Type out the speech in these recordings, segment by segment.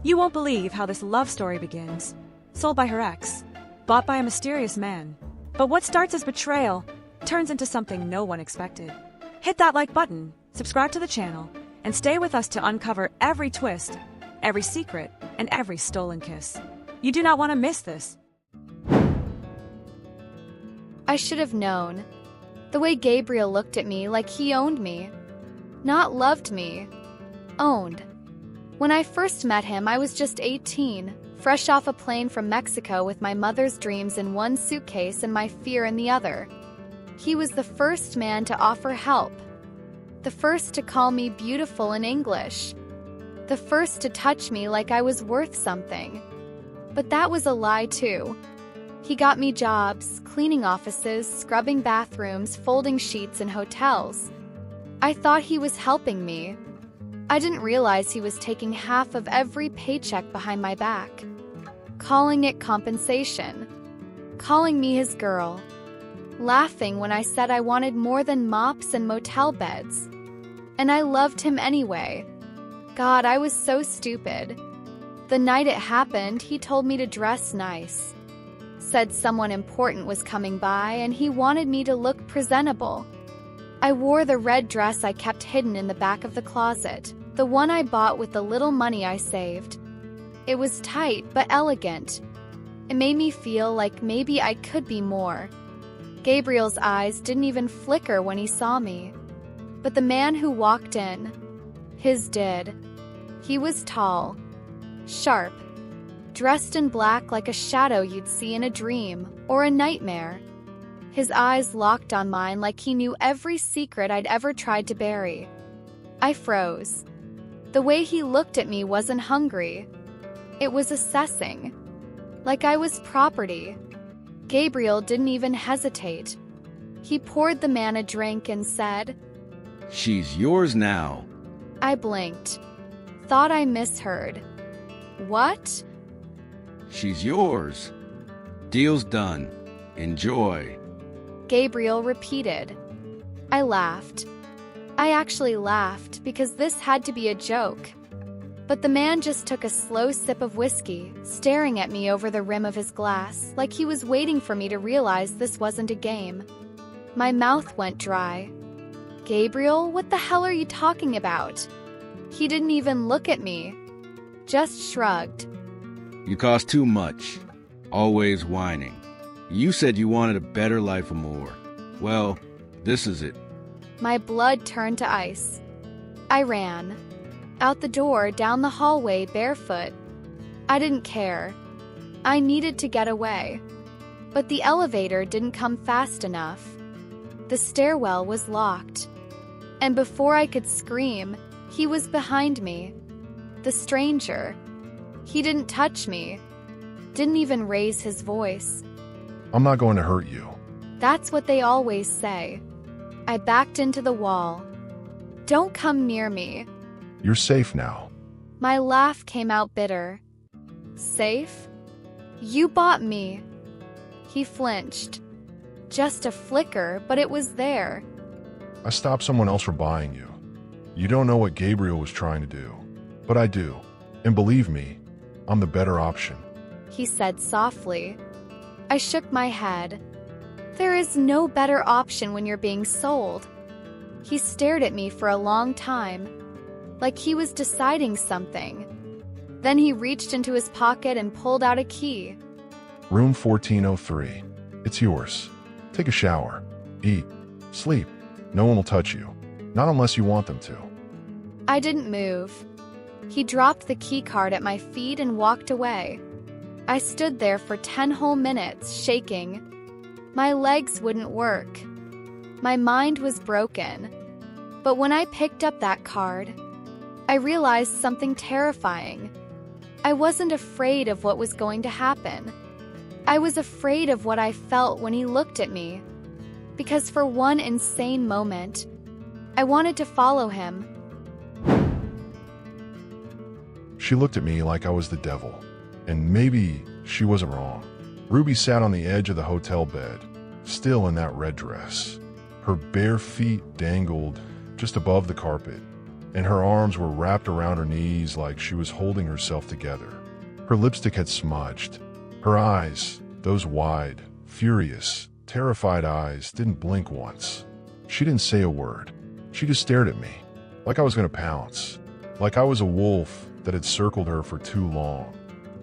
You won't believe how this love story begins. Sold by her ex, bought by a mysterious man. But what starts as betrayal turns into something no one expected. Hit that like button, subscribe to the channel, and stay with us to uncover every twist, every secret, and every stolen kiss. You do not want to miss this. I should have known. The way Gabriel looked at me like he owned me. Not loved me. Owned. When I first met him, I was just 18, fresh off a plane from Mexico with my mother's dreams in one suitcase and my fear in the other. He was the first man to offer help. The first to call me beautiful in English. The first to touch me like I was worth something. But that was a lie too. He got me jobs, cleaning offices, scrubbing bathrooms, folding sheets in hotels. I thought he was helping me. I didn't realize he was taking half of every paycheck behind my back. Calling it compensation. Calling me his girl. Laughing when I said I wanted more than mops and motel beds. And I loved him anyway. God, I was so stupid. The night it happened, he told me to dress nice. Said someone important was coming by and he wanted me to look presentable. I wore the red dress I kept hidden in the back of the closet, the one I bought with the little money I saved. It was tight but elegant. It made me feel like maybe I could be more. Gabriel's eyes didn't even flicker when he saw me. But the man who walked in, his did. He was tall, sharp, dressed in black like a shadow you'd see in a dream or a nightmare. His eyes locked on mine like he knew every secret I'd ever tried to bury. I froze. The way he looked at me wasn't hungry. It was assessing. Like I was property. Gabriel didn't even hesitate. He poured the man a drink and said, "She's yours now." I blinked. Thought I misheard. What? "She's yours. Deal's done. Enjoy." Gabriel repeated. I laughed. I actually laughed because this had to be a joke. But the man just took a slow sip of whiskey, staring at me over the rim of his glass, like he was waiting for me to realize this wasn't a game. My mouth went dry. Gabriel, what the hell are you talking about? He didn't even look at me. Just shrugged. "You cost too much. Always whining. You said you wanted a better life or more. Well, this is it." My blood turned to ice. I ran. Out the door, down the hallway, barefoot. I didn't care. I needed to get away. But the elevator didn't come fast enough. The stairwell was locked. And before I could scream, he was behind me. The stranger. He didn't touch me. Didn't even raise his voice. "I'm not going to hurt you." That's what they always say. I backed into the wall. "Don't come near me." "You're safe now." My laugh came out bitter. "Safe? You bought me." He flinched. Just a flicker, but it was there. "I stopped someone else from buying you. You don't know what Gabriel was trying to do. But I do. And believe me, I'm the better option." He said softly. I shook my head. There is no better option when you're being sold. He stared at me for a long time, like he was deciding something. Then he reached into his pocket and pulled out a key. "Room 1403. It's yours. Take a shower. Eat. Sleep. No one will touch you. Not unless you want them to." I didn't move. He dropped the key card at my feet and walked away. I stood there for 10 whole minutes, shaking. My legs wouldn't work. My mind was broken. But when I picked up that card, I realized something terrifying. I wasn't afraid of what was going to happen. I was afraid of what I felt when he looked at me. Because for one insane moment, I wanted to follow him. She looked at me like I was the devil. And maybe she wasn't wrong. Ruby sat on the edge of the hotel bed, still in that red dress. Her bare feet dangled just above the carpet. and her arms were wrapped around her knees like she was holding herself together. Her lipstick had smudged. Her eyes, those wide, furious, terrified eyes, didn't blink once. She didn't say a word. She just stared at me, like I was going to pounce, like I was a wolf that had circled her for too long.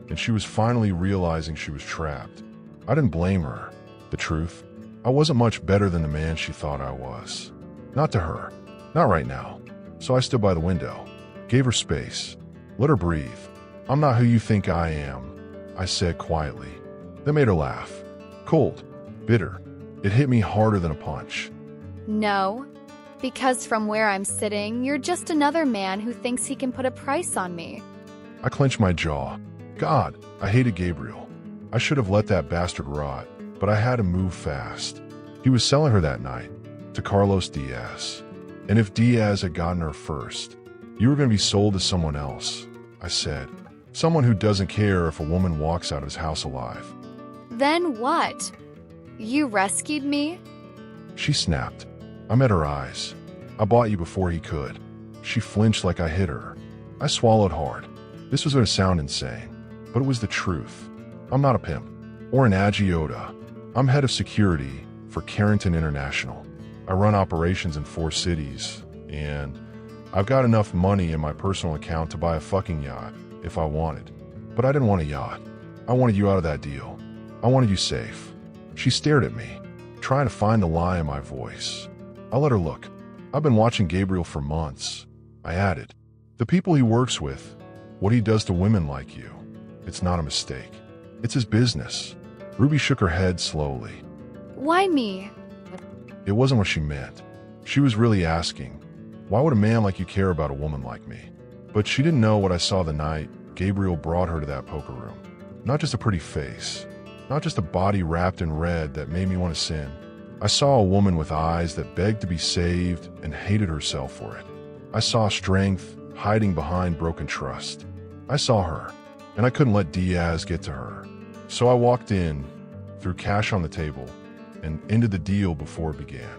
And she was finally realizing she was trapped. I didn't blame her. The truth, I wasn't much better than the man she thought I was. Not to her. Not right now. So I stood by the window, gave her space, let her breathe. I'm not who you think I am, I said quietly. That made her laugh. Cold, bitter. It hit me harder than a punch. No, because from where I'm sitting, you're just another man who thinks he can put a price on me. I clenched my jaw. God, I hated Gabriel. I should have let that bastard rot, but I had to move fast. He was selling her that night, to Carlos Diaz. And if Diaz had gotten her first, you were going to be sold to someone else, I said. Someone who doesn't care if a woman walks out of his house alive. Then what? You rescued me? She snapped. I met her eyes. I bought you before he could. She flinched like I hit her. I swallowed hard. This was going to sound insane, but it was the truth. I'm not a pimp or an agiota. I'm head of security for Carrington International. I run operations in 4 cities, and I've got enough money in my personal account to buy a fucking yacht if I wanted. But I didn't want a yacht. I wanted you out of that deal. I wanted you safe. She stared at me, trying to find the lie in my voice. I let her look. I've been watching Gabriel for months. I added, the people he works with, what he does to women like you. It's not a mistake. It's his business. Ruby shook her head slowly. Why me? It wasn't what she meant. She was really asking, why would a man like you care about a woman like me? But she didn't know what I saw the night Gabriel brought her to that poker room. Not just a pretty face, not just a body wrapped in red that made me want to sin. I saw a woman with eyes that begged to be saved and hated herself for it. I saw strength hiding behind broken trust. I saw her, and I couldn't let Diaz get to her. So I walked in, threw cash on the table, and ended the deal before it began.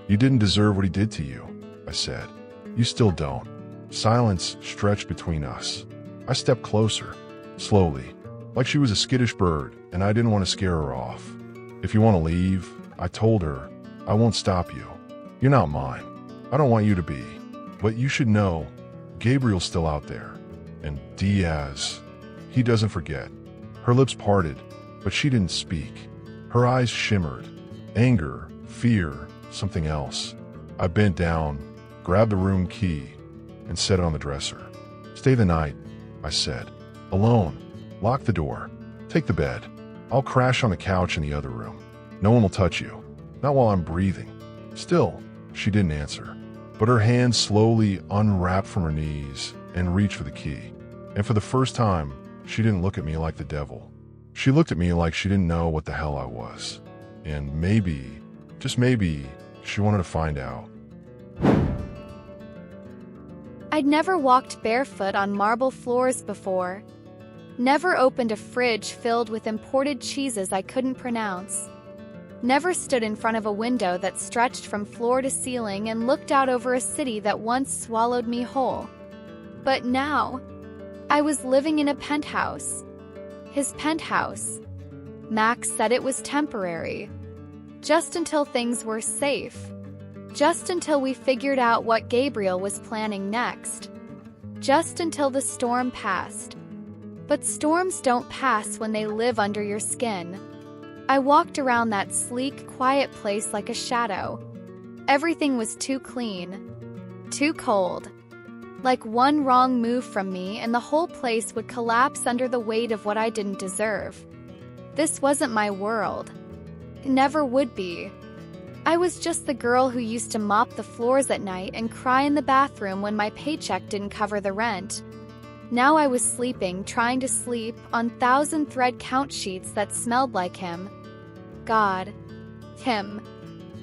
You didn't deserve what he did to you, I said. You still don't. Silence stretched between us. I stepped closer, slowly, like she was a skittish bird, and I didn't want to scare her off. If you want to leave, I told her, I won't stop you. You're not mine. I don't want you to be. But you should know, Gabriel's still out there. And Diaz, he doesn't forget. Her lips parted, but she didn't speak. Her eyes shimmered. Anger, fear, something else. I bent down, grabbed the room key, and set it on the dresser. Stay the night, I said. Alone. Lock the door. Take the bed. I'll crash on the couch in the other room. No one will touch you. Not while I'm breathing. Still, she didn't answer. But her hand slowly unwrapped from her knees and reached for the key. And for the first time, she didn't look at me like the devil. She looked at me like she didn't know what the hell I was. And maybe, just maybe, she wanted to find out. I'd never walked barefoot on marble floors before. Never opened a fridge filled with imported cheeses I couldn't pronounce. Never stood in front of a window that stretched from floor to ceiling and looked out over a city that once swallowed me whole. But now, I was living in a penthouse. His penthouse. Max said it was temporary. Just until things were safe. Just until we figured out what Gabriel was planning next. Just until the storm passed. But storms don't pass when they live under your skin. I walked around that sleek, quiet place like a shadow. Everything was too clean. Too cold. Like one wrong move from me and the whole place would collapse under the weight of what I didn't deserve. This wasn't my world. It never would be. I was just the girl who used to mop the floors at night and cry in the bathroom when my paycheck didn't cover the rent. Now I was sleeping, trying to sleep, on 1,000-thread count sheets that smelled like him. God. Him.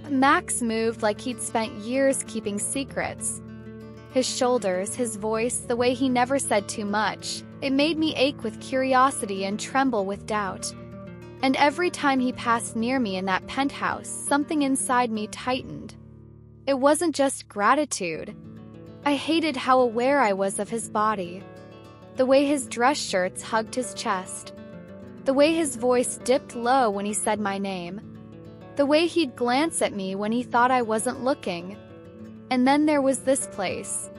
Max moved like he'd spent years keeping secrets. His shoulders, his voice, the way he never said too much, it made me ache with curiosity and tremble with doubt. And every time he passed near me in that penthouse, something inside me tightened. It wasn't just gratitude. I hated how aware I was of his body. The way his dress shirts hugged his chest. The way his voice dipped low when he said my name. The way he'd glance at me when he thought I wasn't looking. And then there was this place.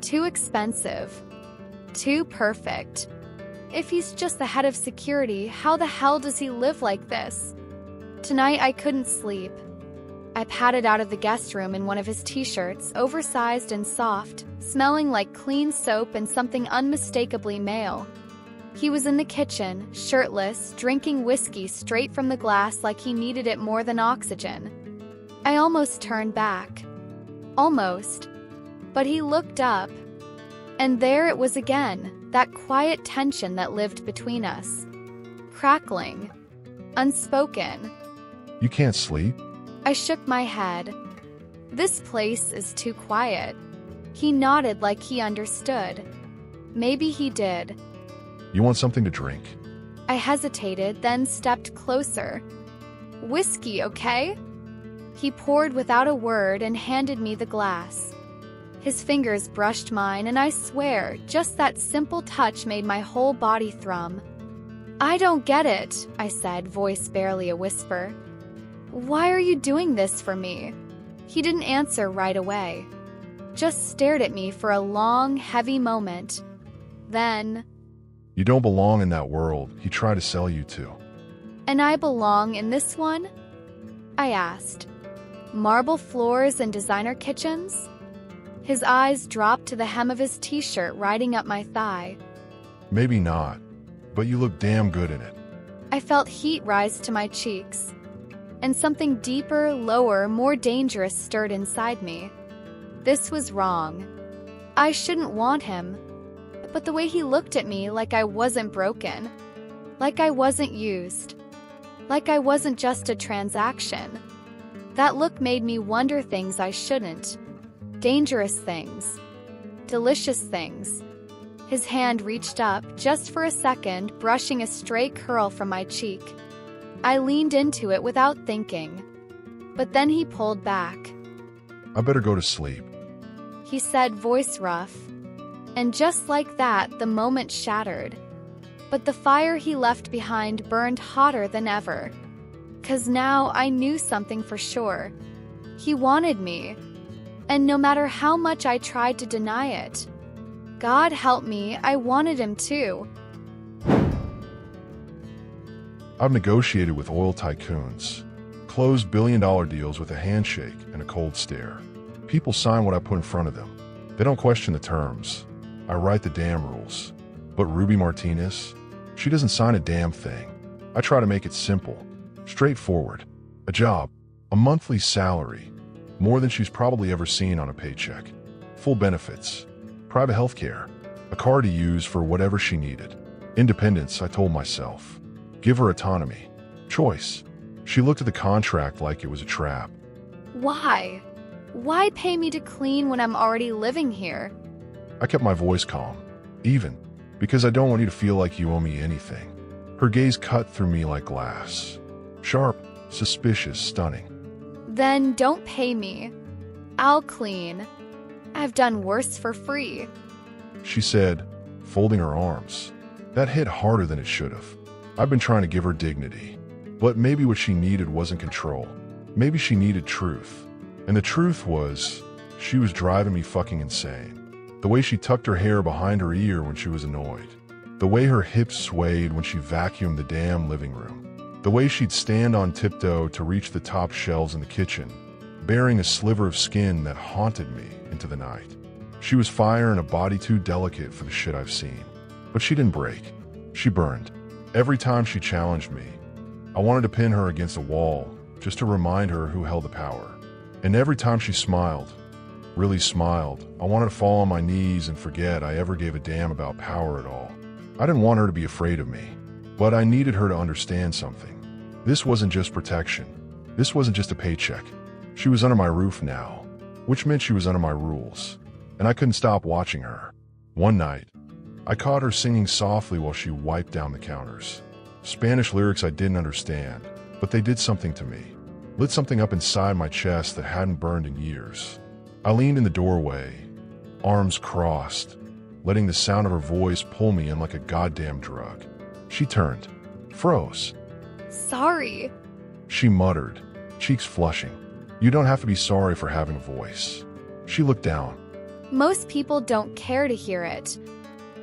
Too expensive. Too perfect. If he's just the head of security, how the hell does he live like this? Tonight I couldn't sleep. I padded out of the guest room in one of his t-shirts, oversized and soft, smelling like clean soap and something unmistakably male. He was in the kitchen, shirtless, drinking whiskey straight from the glass like he needed it more than oxygen. I almost turned back. Almost. But he looked up. And there it was again, that quiet tension that lived between us. Crackling. Unspoken. You can't sleep? I shook my head. This place is too quiet. He nodded like he understood. Maybe he did. You want something to drink? I hesitated, then stepped closer. Whiskey, okay? He poured without a word and handed me the glass. His fingers brushed mine, and I swear, just that simple touch made my whole body thrum. I don't get it, I said, voice barely a whisper. Why are you doing this for me? He didn't answer right away. Just stared at me for a long, heavy moment. Then... You don't belong in that world he tried to sell you to. And I belong in this one? I asked. Marble floors and designer kitchens? His eyes dropped to the hem of his t-shirt, riding up my thigh. Maybe not, but you look damn good in it. I felt heat rise to my cheeks. And something deeper, lower, more dangerous stirred inside me. This was wrong. I shouldn't want him. But the way he looked at me, like I wasn't broken. Like I wasn't used. Like I wasn't just a transaction. That look made me wonder things I shouldn't. Dangerous things. Delicious things. His hand reached up, just for a second, brushing a stray curl from my cheek. I leaned into it without thinking. But then he pulled back. I better go to sleep, he said, voice rough. And just like that, the moment shattered. But the fire he left behind burned hotter than ever. 'Cause now I knew something for sure. He wanted me. And no matter how much I tried to deny it, God help me, I wanted him too. I've negotiated with oil tycoons, closed billion-dollar deals with a handshake and a cold stare. People sign what I put in front of them. They don't question the terms. I write the damn rules. But Ruby Martinez, she doesn't sign a damn thing. I try to make it simple, straightforward. A job, a monthly salary, more than she's probably ever seen on a paycheck. Full benefits, private health care, a car to use for whatever she needed. Independence, I told myself. Give her autonomy. Choice. She looked at the contract like it was a trap. Why? Why pay me to clean when I'm already living here? I kept my voice calm, even, because I don't want you to feel like you owe me anything. Her gaze cut through me like glass. Sharp, suspicious, stunning. Then don't pay me. I'll clean. I've done worse for free. She said, folding her arms. That hit harder than it should have. I've been trying to give her dignity. But maybe what she needed wasn't control. Maybe she needed truth. And the truth was, she was driving me fucking insane. The way she tucked her hair behind her ear when she was annoyed. The way her hips swayed when she vacuumed the damn living room. The way she'd stand on tiptoe to reach the top shelves in the kitchen, bearing a sliver of skin that haunted me into the night. She was fire in a body too delicate for the shit I've seen. But she didn't break. She burned. Every time she challenged me, I wanted to pin her against a wall, just to remind her who held the power. And every time she smiled, really smiled, I wanted to fall on my knees and forget I ever gave a damn about power at all. I didn't want her to be afraid of me, but I needed her to understand something. This wasn't just protection. This wasn't just a paycheck. She was under my roof now, which meant she was under my rules, and I couldn't stop watching her. One night, I caught her singing softly while she wiped down the counters. Spanish lyrics I didn't understand, but they did something to me. Lit something up inside my chest that hadn't burned in years. I leaned in the doorway, arms crossed, letting the sound of her voice pull me in like a goddamn drug. She turned, froze. Sorry. She muttered, cheeks flushing. You don't have to be sorry for having a voice. She looked down. Most people don't care to hear it.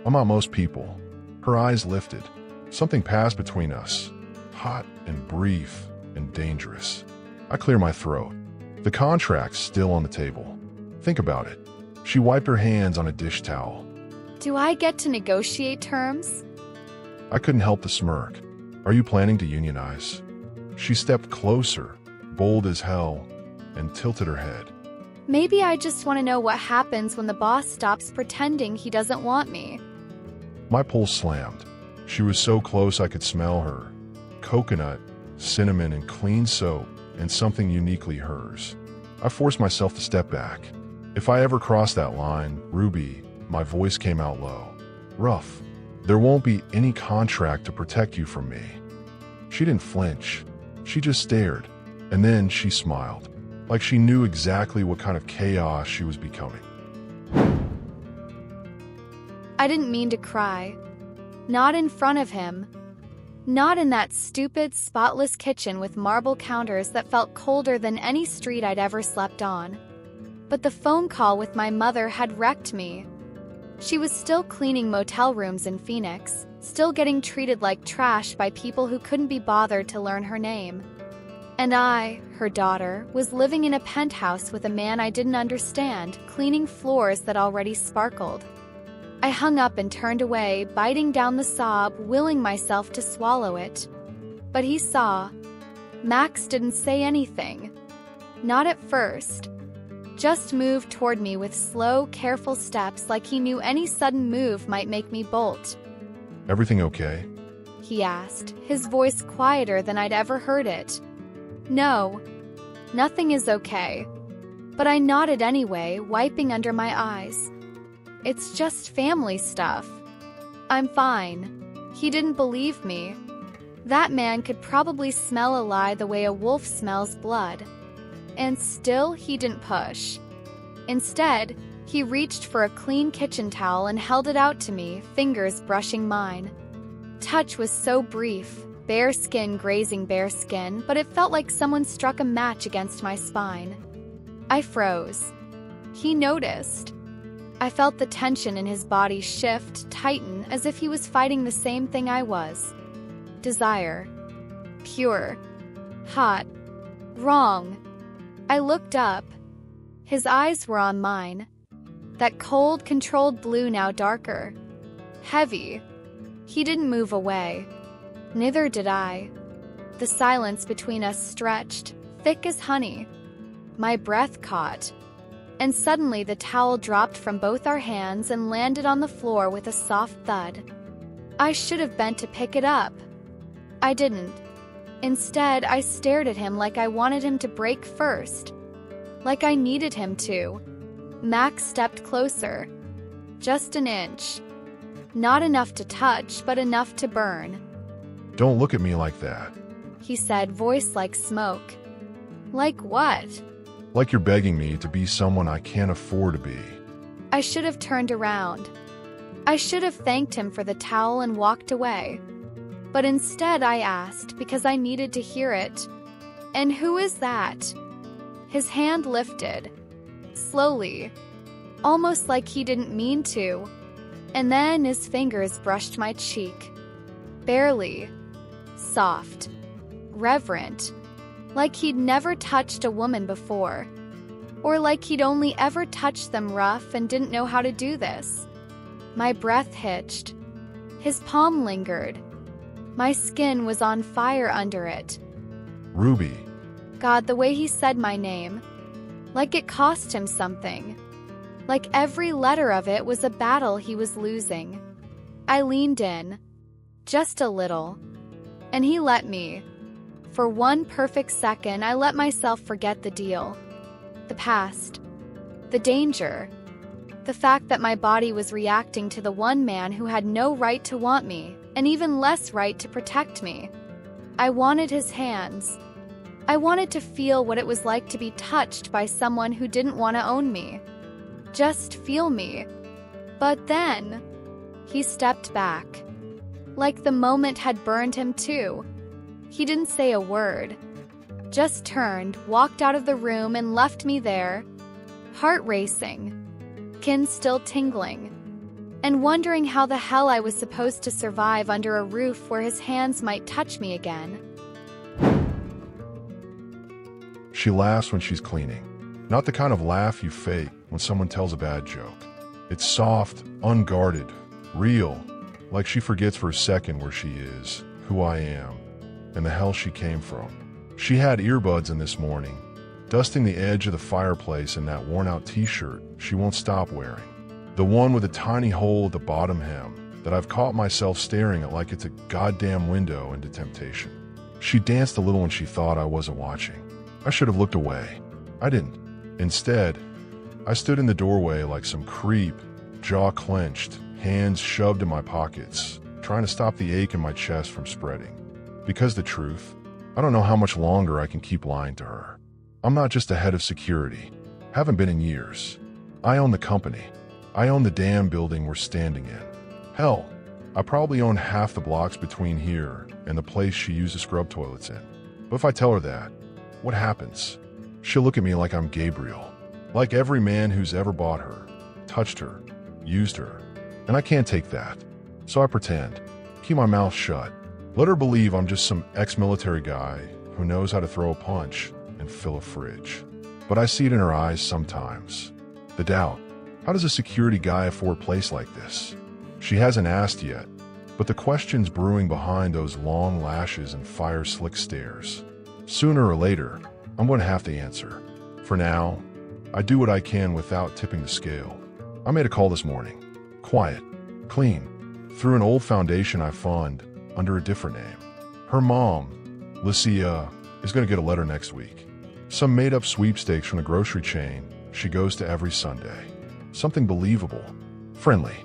I'm not most people. Her eyes lifted. Something passed between us, hot and brief and dangerous. I clear my throat. The contract's still on the table. Think about it. She wiped her hands on a dish towel. Do I get to negotiate terms? I couldn't help the smirk. Are you planning to unionize? She stepped closer, bold as hell, and tilted her head. Maybe I just want to know what happens when the boss stops pretending he doesn't want me. My pulse slammed. She was so close I could smell her. Coconut, cinnamon, and clean soap, and something uniquely hers. I forced myself to step back. If I ever crossed that line, Ruby, my voice came out low. Rough. There won't be any contract to protect you from me. She didn't flinch. She just stared. And then she smiled, like she knew exactly what kind of chaos she was becoming. I didn't mean to cry. Not in front of him. Not in that stupid, spotless kitchen with marble counters that felt colder than any street I'd ever slept on. But the phone call with my mother had wrecked me. She was still cleaning motel rooms in Phoenix, still getting treated like trash by people who couldn't be bothered to learn her name. And I, her daughter, was living in a penthouse with a man I didn't understand, cleaning floors that already sparkled. I hung up and turned away, biting down the sob, willing myself to swallow it. But he saw. Max didn't say anything. Not at first. Just moved toward me with slow, careful steps like he knew any sudden move might make me bolt. Everything okay? He asked, his voice quieter than I'd ever heard it. No, nothing is okay. But I nodded anyway, wiping under my eyes. It's just family stuff. I'm fine. He didn't believe me. That man could probably smell a lie the way a wolf smells blood. And still he didn't push. Instead, he reached for a clean kitchen towel and held it out to me, fingers brushing mine. Touch was so brief, bare skin grazing bare skin, but it felt like someone struck a match against my spine. I froze. He noticed. I felt the tension in his body shift, tighten, as if he was fighting the same thing I was. Desire. Pure. Hot. Wrong. I looked up. His eyes were on mine. That cold, controlled blue now darker. Heavy. He didn't move away. Neither did I. The silence between us stretched, thick as honey. My breath caught. And suddenly the towel dropped from both our hands and landed on the floor with a soft thud. I should have bent to pick it up. I didn't. Instead, I stared at him like I wanted him to break first. Like I needed him to. Max stepped closer. Just an inch. Not enough to touch, but enough to burn. Don't look at me like that. He said, voice like smoke. Like what? Like you're begging me to be someone I can't afford to be. I should have turned around. I should have thanked him for the towel and walked away. But instead I asked because I needed to hear it. And who is that? His hand lifted. Slowly. Almost like he didn't mean to. And then his fingers brushed my cheek. Barely. Soft. Reverent. Like he'd never touched a woman before. Or like he'd only ever touched them rough and didn't know how to do this. My breath hitched. His palm lingered. My skin was on fire under it. Ruby. God, the way he said my name. Like it cost him something. Like every letter of it was a battle he was losing. I leaned in. Just a little. And he let me. For one perfect second, I let myself forget the deal. The past. The danger. The fact that my body was reacting to the one man who had no right to want me, and even less right to protect me. I wanted his hands. I wanted to feel what it was like to be touched by someone who didn't want to own me. Just feel me. But then, he stepped back. Like the moment had burned him too. He didn't say a word. Just turned, walked out of the room and left me there, heart racing, skin still tingling, and wondering how the hell I was supposed to survive under a roof where his hands might touch me again. She laughs when she's cleaning. Not the kind of laugh you fake when someone tells a bad joke. It's soft, unguarded, real, like she forgets for a second where she is, who I am, and the hell she came from. She had earbuds in this morning, dusting the edge of the fireplace in that worn-out t-shirt she won't stop wearing. The one with a tiny hole at the bottom hem that I've caught myself staring at like it's a goddamn window into temptation. She danced a little when she thought I wasn't watching. I should have looked away. I didn't. Instead, I stood in the doorway like some creep, jaw clenched, hands shoved in my pockets, trying to stop the ache in my chest from spreading. Because the truth, I don't know how much longer I can keep lying to her. I'm not just a head of security. Haven't been in years. I own the company. I own the damn building we're standing in. Hell, I probably own half the blocks between here and the place she uses scrub toilets in. But if I tell her that, what happens? She'll look at me like I'm Gabriel. Like every man who's ever bought her, touched her, used her. And I can't take that. So I pretend. Keep my mouth shut. Let her believe I'm just some ex-military guy who knows how to throw a punch and fill a fridge. But I see it in her eyes sometimes. The doubt. How does a security guy afford a place like this? She hasn't asked yet, but the question's brewing behind those long lashes and fire-slick stares. Sooner or later, I'm going to have to answer. For now, I do what I can without tipping the scale. I made a call this morning. Quiet, clean, through an old foundation I fund under a different name. Her mom, Lucia, is going to get a letter next week. Some made-up sweepstakes from a grocery chain she goes to every Sunday. Something believable, friendly,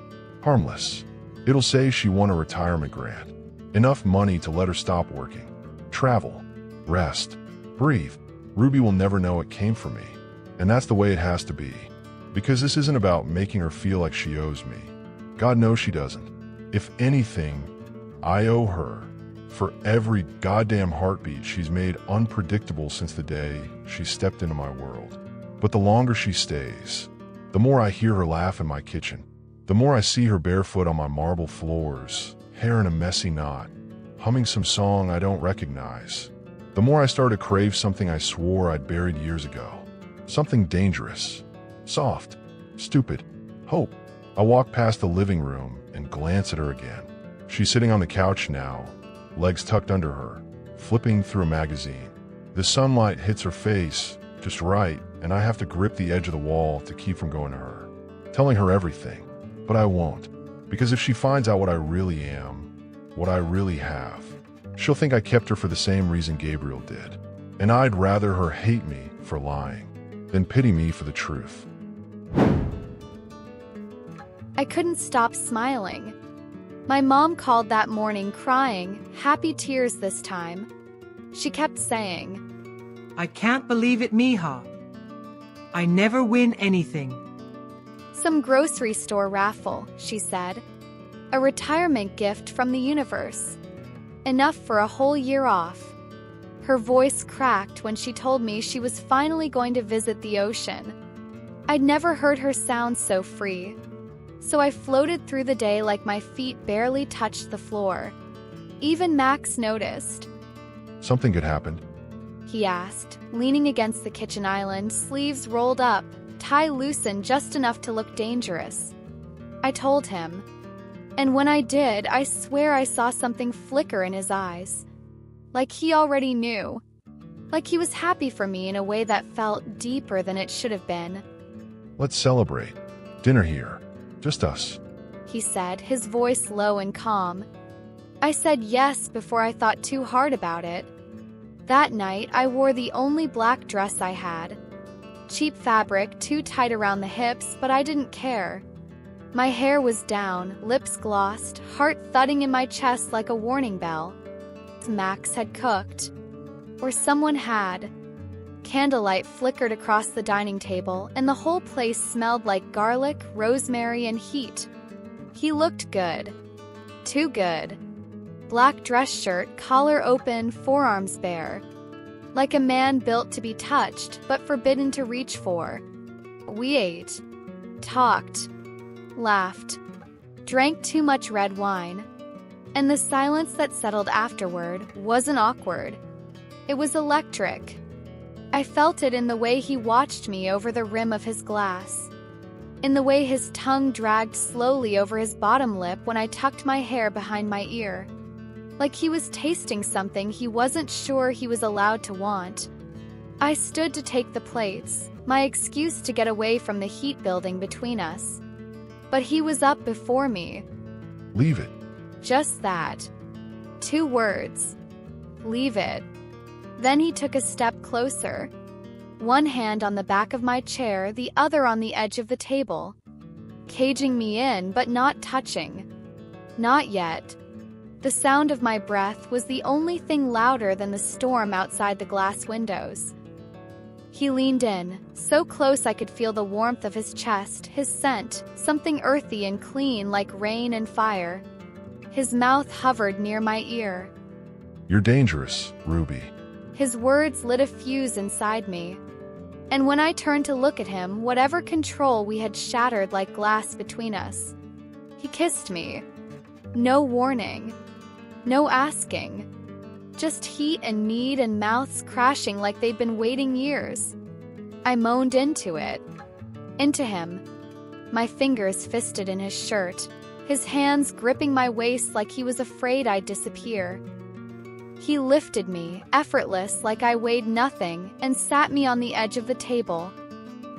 harmless. It'll say she won a retirement grant. Enough money to let her stop working. Travel, rest, breathe. Ruby will never know it came from me. And that's the way it has to be. Because this isn't about making her feel like she owes me. God knows she doesn't. If anything, I owe her for every goddamn heartbeat she's made unpredictable since the day she stepped into my world. But the longer she stays, the more I hear her laugh in my kitchen, the more I see her barefoot on my marble floors, hair in a messy knot, humming some song I don't recognize, the more I start to crave something I swore I'd buried years ago. Something dangerous, soft, stupid, hope. I walk past the living room and glance at her again. She's sitting on the couch now, legs tucked under her, flipping through a magazine. The sunlight hits her face just right, and I have to grip the edge of the wall to keep from going to her, telling her everything. But I won't, because if she finds out what I really am, what I really have, she'll think I kept her for the same reason Gabriel did. And I'd rather her hate me for lying than pity me for the truth. I couldn't stop smiling. My mom called that morning crying, happy tears this time. She kept saying, "I can't believe it, Mija. I never win anything." "Some grocery store raffle," she said. "A retirement gift from the universe. Enough for a whole year off." Her voice cracked when she told me she was finally going to visit the ocean. I'd never heard her sound so free. So I floated through the day like my feet barely touched the floor. Even Max noticed. Something good happened? He asked, leaning against the kitchen island, sleeves rolled up, tie loosened just enough to look dangerous. I told him. And when I did, I swear I saw something flicker in his eyes. Like he already knew. Like he was happy for me in a way that felt deeper than it should have been. Let's celebrate. Dinner here. Just us. He said, his voice low and calm. I said yes before I thought too hard about it. That night, I wore the only black dress I had. Cheap fabric, too tight around the hips, but I didn't care. My hair was down, lips glossed, heart thudding in my chest like a warning bell. Max had cooked. Or someone had. Candlelight flickered across the dining table, and the whole place smelled like garlic, rosemary, and heat. He looked good. Too good. Black dress shirt, collar open, forearms bare. Like a man built to be touched, but forbidden to reach for. We ate, talked, laughed, drank too much red wine. And the silence that settled afterward wasn't awkward. It was electric. I felt it in the way he watched me over the rim of his glass, in the way his tongue dragged slowly over his bottom lip when I tucked my hair behind my ear, like he was tasting something he wasn't sure he was allowed to want. I stood to take the plates, my excuse to get away from the heat building between us. But he was up before me. Leave it. Just that. 2 words. Leave it. Then he took a step closer, one hand on the back of my chair, the other on the edge of the table, caging me in but not touching. Not yet. The sound of my breath was the only thing louder than the storm outside the glass windows. He leaned in, so close I could feel the warmth of his chest, his scent, something earthy and clean like rain and fire. His mouth hovered near my ear. You're dangerous, Ruby. His words lit a fuse inside me. And when I turned to look at him, whatever control we had shattered like glass between us. He kissed me. No warning. No asking. Just heat and need and mouths crashing like they'd been waiting years. I moaned into it. Into him. My fingers fisted in his shirt, his hands gripping my waist like he was afraid I'd disappear. He lifted me, effortless like I weighed nothing, and sat me on the edge of the table.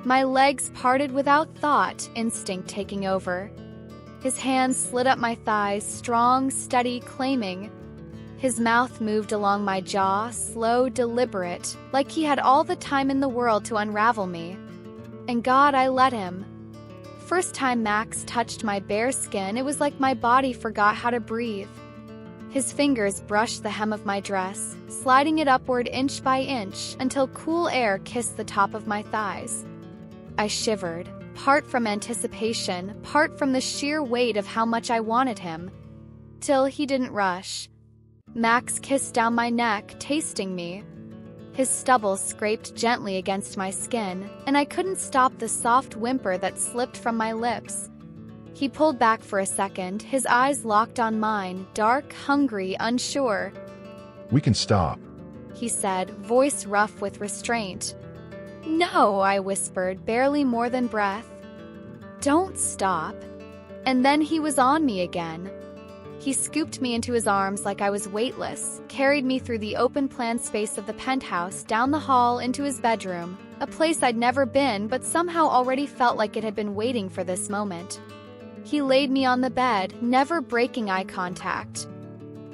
My legs parted without thought, instinct taking over. His hands slid up my thighs, strong, steady, claiming. His mouth moved along my jaw, slow, deliberate, like he had all the time in the world to unravel me. And God, I let him. First time Max touched my bare skin, it was like my body forgot how to breathe. His fingers brushed the hem of my dress, sliding it upward inch by inch until cool air kissed the top of my thighs. I shivered, part from anticipation, part from the sheer weight of how much I wanted him. Till he didn't rush. Max kissed down my neck, tasting me. His stubble scraped gently against my skin, and I couldn't stop the soft whimper that slipped from my lips. He pulled back for a second, his eyes locked on mine, dark, hungry, unsure. We can stop, he said, voice rough with restraint. No, I whispered, barely more than breath. Don't stop. And then he was on me again. He scooped me into his arms like I was weightless, carried me through the open-plan space of the penthouse, down the hall, into his bedroom, a place I'd never been but somehow already felt like it had been waiting for this moment. He laid me on the bed, never breaking eye contact.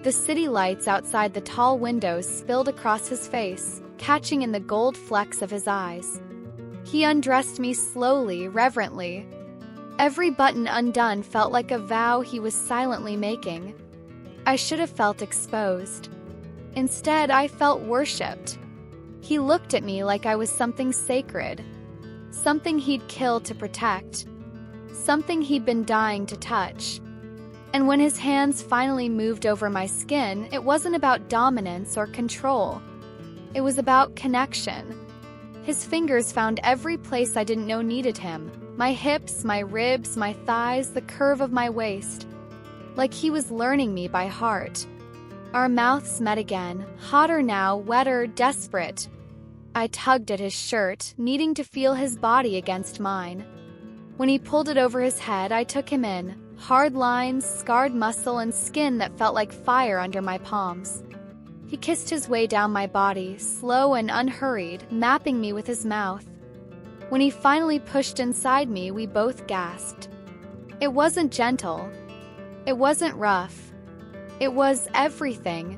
The city lights outside the tall windows spilled across his face, catching in the gold flecks of his eyes. He undressed me slowly, reverently. Every button undone felt like a vow he was silently making. I should have felt exposed. Instead, I felt worshipped. He looked at me like I was something sacred, something he'd killed to protect, something he'd been dying to touch. And when his hands finally moved over my skin, it wasn't about dominance or control. It was about connection. His fingers found every place I didn't know needed him. My hips, my ribs, my thighs, the curve of my waist. Like he was learning me by heart. Our mouths met again, hotter now, wetter, desperate. I tugged at his shirt, needing to feel his body against mine. When he pulled it over his head, I took him in. Hard lines, scarred muscle, and skin that felt like fire under my palms. He kissed his way down my body, slow and unhurried, mapping me with his mouth. When he finally pushed inside me, we both gasped. It wasn't gentle. It wasn't rough. It was everything.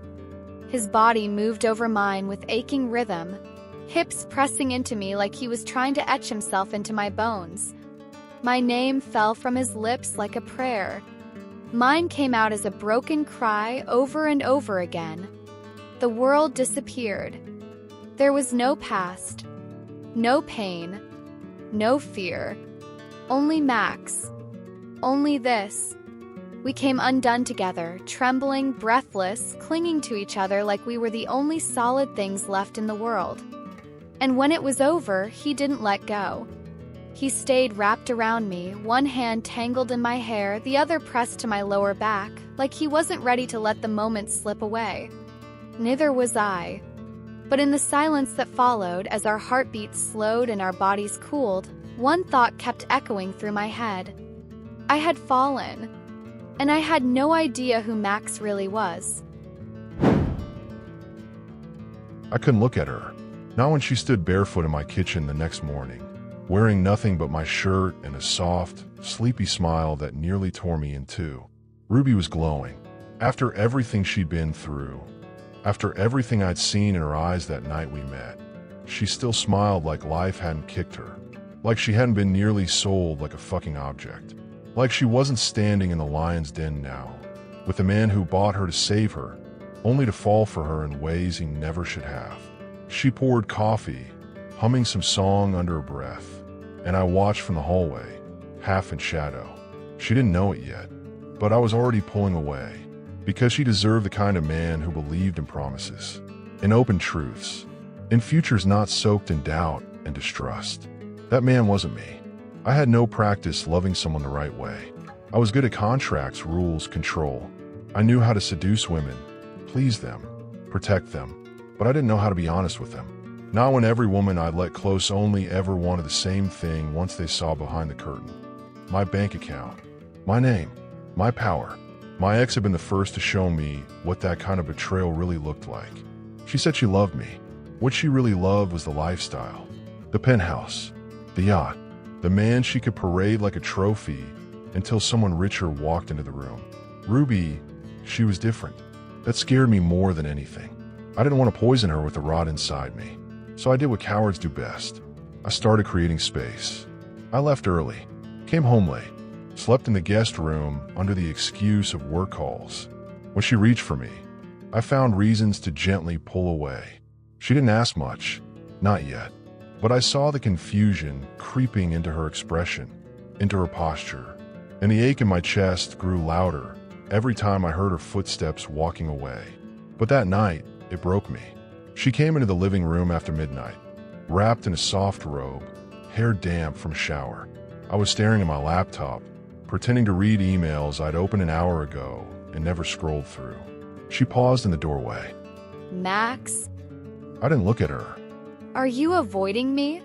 His body moved over mine with aching rhythm, hips pressing into me like he was trying to etch himself into my bones. My name fell from his lips like a prayer. Mine came out as a broken cry over and over again. The world disappeared. There was no past, no pain, no fear, only Max, only this. We came undone together, trembling, breathless, clinging to each other like we were the only solid things left in the world. And when it was over, he didn't let go. He stayed wrapped around me, one hand tangled in my hair, the other pressed to my lower back, like he wasn't ready to let the moment slip away. Neither was I. But in the silence that followed, as our heartbeats slowed and our bodies cooled, one thought kept echoing through my head. I had fallen, and I had no idea who Max really was. I couldn't look at her, not when she stood barefoot in my kitchen the next morning, wearing nothing but my shirt and a soft, sleepy smile that nearly tore me in two. Ruby was glowing. After everything she'd been through, after everything I'd seen in her eyes that night we met, she still smiled like life hadn't kicked her, like she hadn't been nearly sold like a fucking object, like she wasn't standing in the lion's den now, with a man who bought her to save her, only to fall for her in ways he never should have. She poured coffee, humming some song under her breath, and I watched from the hallway, half in shadow. She didn't know it yet, but I was already pulling away, because she deserved the kind of man who believed in promises, in open truths, in futures not soaked in doubt and distrust. That man wasn't me. I had no practice loving someone the right way. I was good at contracts, rules, control. I knew how to seduce women, please them, protect them, but I didn't know how to be honest with them. Not when every woman I'd let close only ever wanted the same thing once they saw behind the curtain. My bank account, my name, my power. My ex had been the first to show me what that kind of betrayal really looked like. She said she loved me. What she really loved was the lifestyle, the penthouse, the yacht, the man she could parade like a trophy until someone richer walked into the room. Ruby, she was different. That scared me more than anything. I didn't want to poison her with the rot inside me, so I did what cowards do best. I started creating space. I left early, came home late, slept in the guest room under the excuse of work calls. When she reached for me, I found reasons to gently pull away. She didn't ask much, not yet, but I saw the confusion creeping into her expression, into her posture, and the ache in my chest grew louder every time I heard her footsteps walking away. But that night, it broke me. She came into the living room after midnight, wrapped in a soft robe, hair damp from a shower. I was staring at my laptop, pretending to read emails I'd opened an hour ago and never scrolled through. She paused in the doorway. Max? I didn't look at her. Are you avoiding me?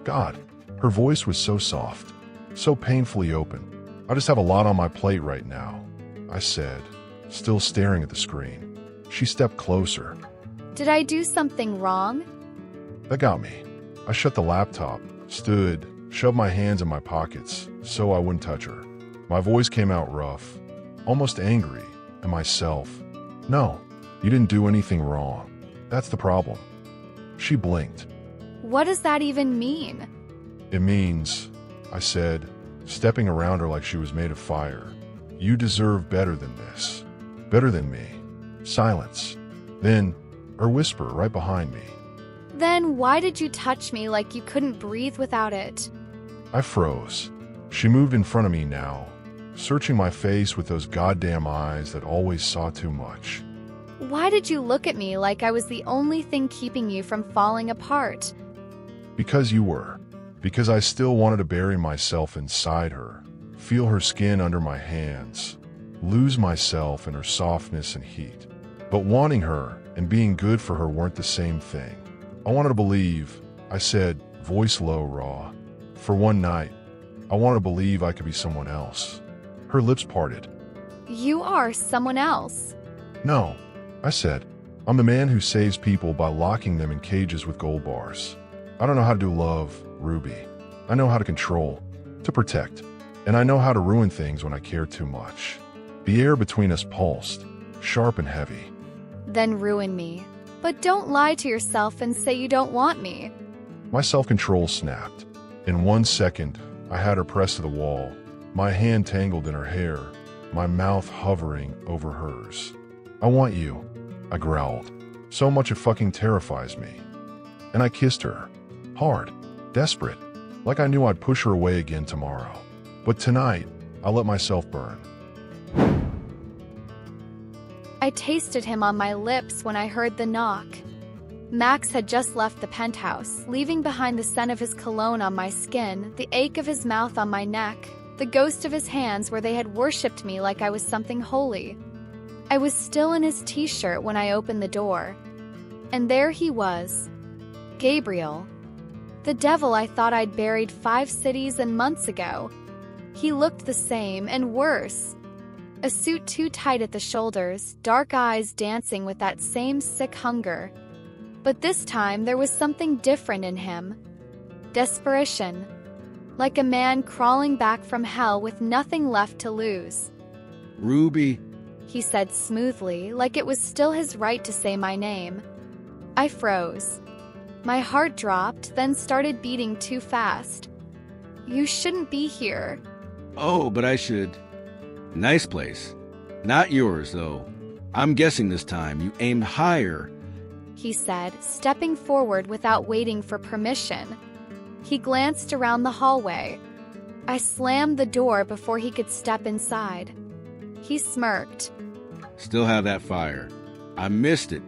God, her voice was so soft, so painfully open. I just have a lot on my plate right now, I said, still staring at the screen. She stepped closer. Did I do something wrong? That got me. I shut the laptop, stood, shoved my hands in my pockets so I wouldn't touch her. My voice came out rough, almost angry, at myself. No, you didn't do anything wrong. That's the problem. She blinked. What does that even mean? It means, I said, stepping around her like she was made of fire, you deserve better than this. Better than me. Silence. Then, her whisper right behind me. Then why did you touch me like you couldn't breathe without it? I froze. She moved in front of me now, searching my face with those goddamn eyes that always saw too much. Why did you look at me like I was the only thing keeping you from falling apart? Because you were. Because I still wanted to bury myself inside her, feel her skin under my hands, lose myself in her softness and heat. But wanting her and being good for her weren't the same thing. I wanted to believe, I said, voice low, raw. For one night, I wanted to believe I could be someone else. Her lips parted. You are someone else. No, I said. I'm the man who saves people by locking them in cages with gold bars. I don't know how to do love, Ruby. I know how to control, to protect, and I know how to ruin things when I care too much. The air between us pulsed, sharp and heavy. Then ruin me. But don't lie to yourself and say you don't want me. My self-control snapped. In 1 second, I had her pressed to the wall, my hand tangled in her hair, my mouth hovering over hers. I want you, I growled. So much it fucking terrifies me. And I kissed her. Hard. Desperate. Like I knew I'd push her away again tomorrow. But tonight, I let myself burn. I tasted him on my lips when I heard the knock. Max had just left the penthouse, leaving behind the scent of his cologne on my skin, the ache of his mouth on my neck, the ghost of his hands where they had worshipped me like I was something holy. I was still in his t-shirt when I opened the door. And there he was. Gabriel. The devil I thought I'd buried 5 cities and months ago. He looked the same and worse. A suit too tight at the shoulders, dark eyes dancing with that same sick hunger. But this time there was something different in him. Desperation. Like a man crawling back from hell with nothing left to lose. Ruby, He said smoothly, like it was still his right to say my name. I froze. My heart dropped, then started beating too fast. You shouldn't be here. oh, but I should. Nice place. Not yours, though. I'm guessing this time you aimed higher. He said, stepping forward without waiting for permission. He glanced around the hallway. I slammed the door before he could step inside. He smirked. Still have that fire. I missed it.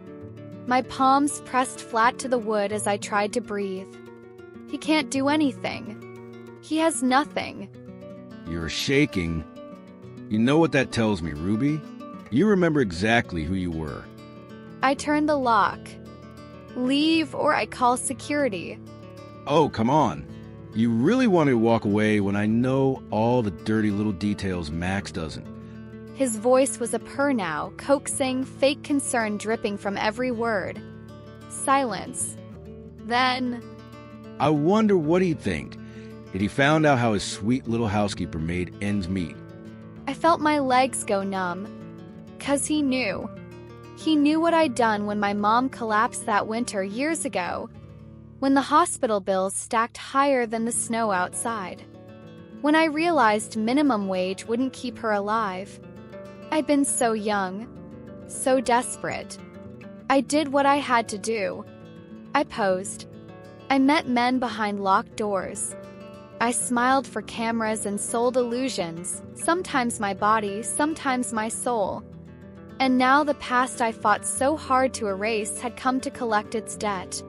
My palms pressed flat to the wood as I tried to breathe. He can't do anything. He has nothing. You're shaking. You know what that tells me, Ruby? You remember exactly who you were. I turned the lock. Leave or I call security. Oh, come on. You really wanted to walk away when I know all the dirty little details Max doesn't. His voice was a purr now, coaxing, fake concern dripping from every word. Silence. Then, I wonder what he'd think if he found out how his sweet little housekeeper made ends meet. I felt my legs go numb. 'Cause he knew. He knew what I'd done when my mom collapsed that winter years ago. When the hospital bills stacked higher than the snow outside. When I realized minimum wage wouldn't keep her alive. I'd been so young. So desperate. I did what I had to do. I posed. I met men behind locked doors. I smiled for cameras and sold illusions, sometimes my body, sometimes my soul. And now the past I fought so hard to erase had come to collect its debt.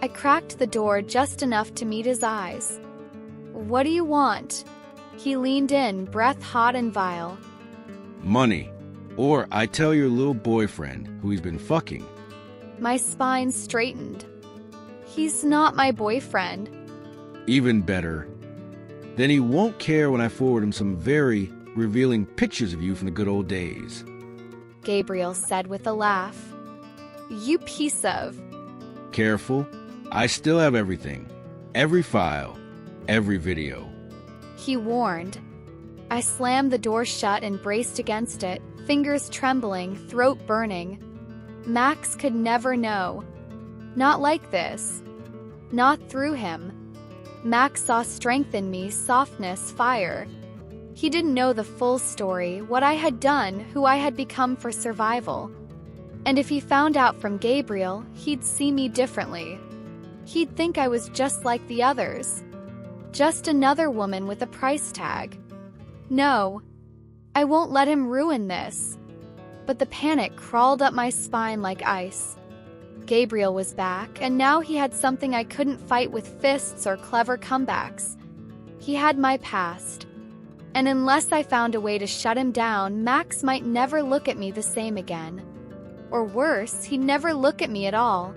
I cracked the door just enough to meet his eyes. What do you want? He leaned in, breath hot and vile. Money. Or I tell your little boyfriend who he's been fucking. My spine straightened. He's not my boyfriend. Even better. Then he won't care when I forward him some very revealing pictures of you from the good old days. Gabriel said with a laugh. You piece of... Careful. I still have everything. Every file. Every video. He warned. I slammed the door shut and braced against it, fingers trembling, throat burning. Max could never know. Not like this. Not through him. Max saw strength in me, softness, fire. He didn't know the full story, what I had done, who I had become for survival. And if he found out from Gabriel, he'd see me differently. He'd think I was just like the others. Just another woman with a price tag. No, I won't let him ruin this. But the panic crawled up my spine like ice. Gabriel was back, and now he had something I couldn't fight with fists or clever comebacks. He had my past. And unless I found a way to shut him down, Max might never look at me the same again. Or worse, he'd never look at me at all.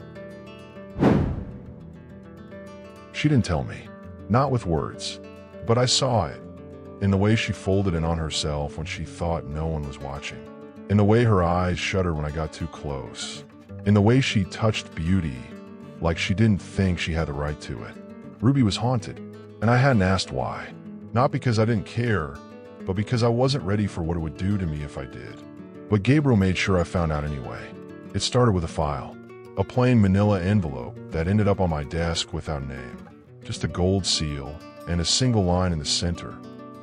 She didn't tell me. Not with words. But I saw it. In the way she folded in on herself when she thought no one was watching. In the way her eyes shuddered when I got too close. In the way she touched beauty, like she didn't think she had the right to it. Ruby was haunted, and I hadn't asked why. Not because I didn't care, but because I wasn't ready for what it would do to me if I did. But Gabriel made sure I found out anyway. It started with a file. A plain manila envelope that ended up on my desk without a name. Just a gold seal and a single line in the center.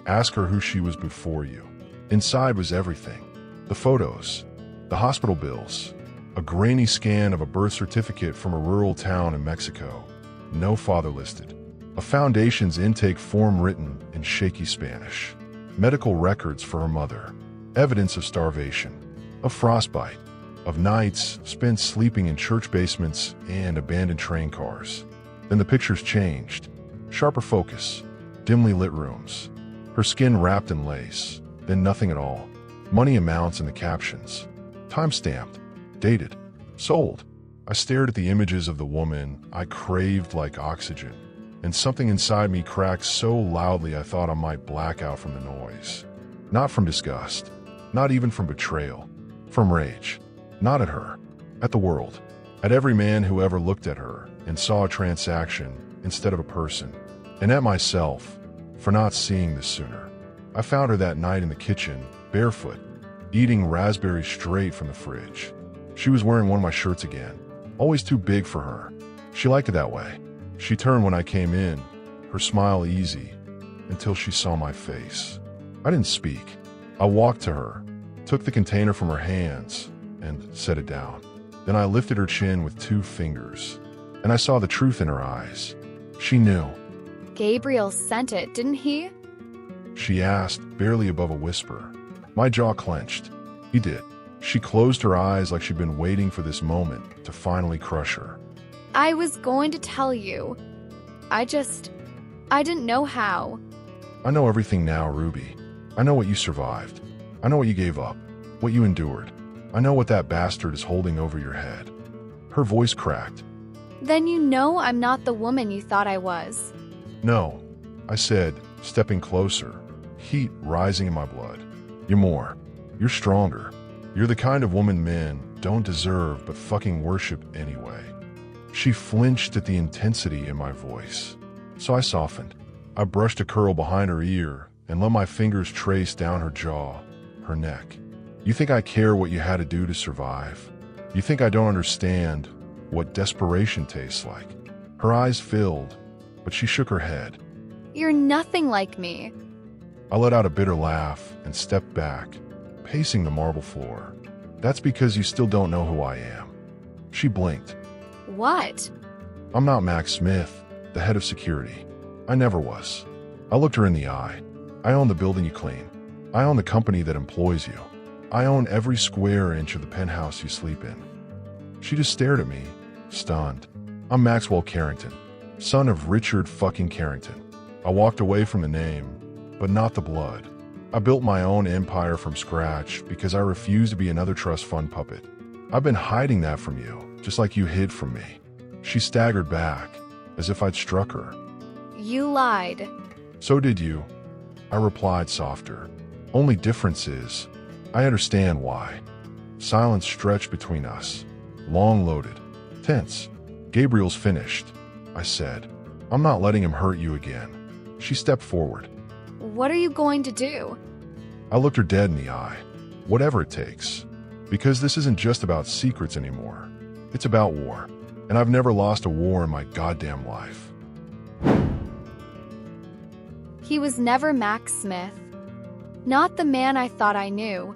Ask her who she was before you. Inside was everything. The photos, the hospital bills, A grainy scan of a birth certificate from a rural town in Mexico. No father listed. A foundation's intake form written in shaky Spanish. Medical records for her mother. Evidence of starvation. Of frostbite. Of nights spent sleeping in church basements and abandoned train cars. Then the pictures changed. Sharper focus. Dimly lit rooms. Her skin wrapped in lace. Then nothing at all. Money amounts in the captions. Time-stamped. Dated. Sold. I stared at the images of the woman I craved like oxygen, and something inside me cracked so loudly I thought I might black out from the noise. Not from disgust. Not even from betrayal. From rage. Not at her. At the world. At every man who ever looked at her and saw a transaction instead of a person. And at myself for not seeing this sooner. I found her that night in the kitchen, barefoot, eating raspberries straight from the fridge. She was wearing one of my shirts again, always too big for her. She liked it that way. She turned when I came in, her smile easy, until she saw my face. I didn't speak. I walked to her, took the container from her hands, and set it down. Then I lifted her chin with 2 fingers, and I saw the truth in her eyes. She knew. Gabriel sent it, didn't he? She asked, barely above a whisper. My jaw clenched. He did. She closed her eyes like she'd been waiting for this moment to finally crush her. I was going to tell you. I didn't know how. I know everything now, Ruby. I know what you survived. I know what you gave up, what you endured. I know what that bastard is holding over your head. Her voice cracked. Then you know I'm not the woman you thought I was. No, I said, stepping closer, heat rising in my blood. You're more. You're stronger. You're the kind of woman men don't deserve but fucking worship anyway. She flinched at the intensity in my voice. So I softened. I brushed a curl behind her ear and let my fingers trace down her jaw, her neck. You think I care what you had to do to survive? You think I don't understand what desperation tastes like? Her eyes filled, but she shook her head. You're nothing like me. I let out a bitter laugh and stepped back, pacing the marble floor. That's because you still don't know who I am. She blinked. What? I'm not Max Smith, the head of security. I never was. I looked her in the eye. I own the building you clean. I own the company that employs you. I own every square inch of the penthouse you sleep in. She just stared at me, stunned. I'm Maxwell Carrington, son of Richard fucking Carrington. I walked away from the name, but not the blood. I built my own empire from scratch because I refused to be another trust fund puppet. I've been hiding that from you, just like you hid from me. She staggered back, as if I'd struck her. You lied. So did you. I replied softer. Only difference is, I understand why. Silence stretched between us, long-loaded, tense. Gabriel's finished, I said. I'm not letting him hurt you again. She stepped forward. What are you going to do? I looked her dead in the eye. Whatever it takes. Because this isn't just about secrets anymore. It's about war. And I've never lost a war in my goddamn life. He was never Max Smith. Not the man I thought I knew.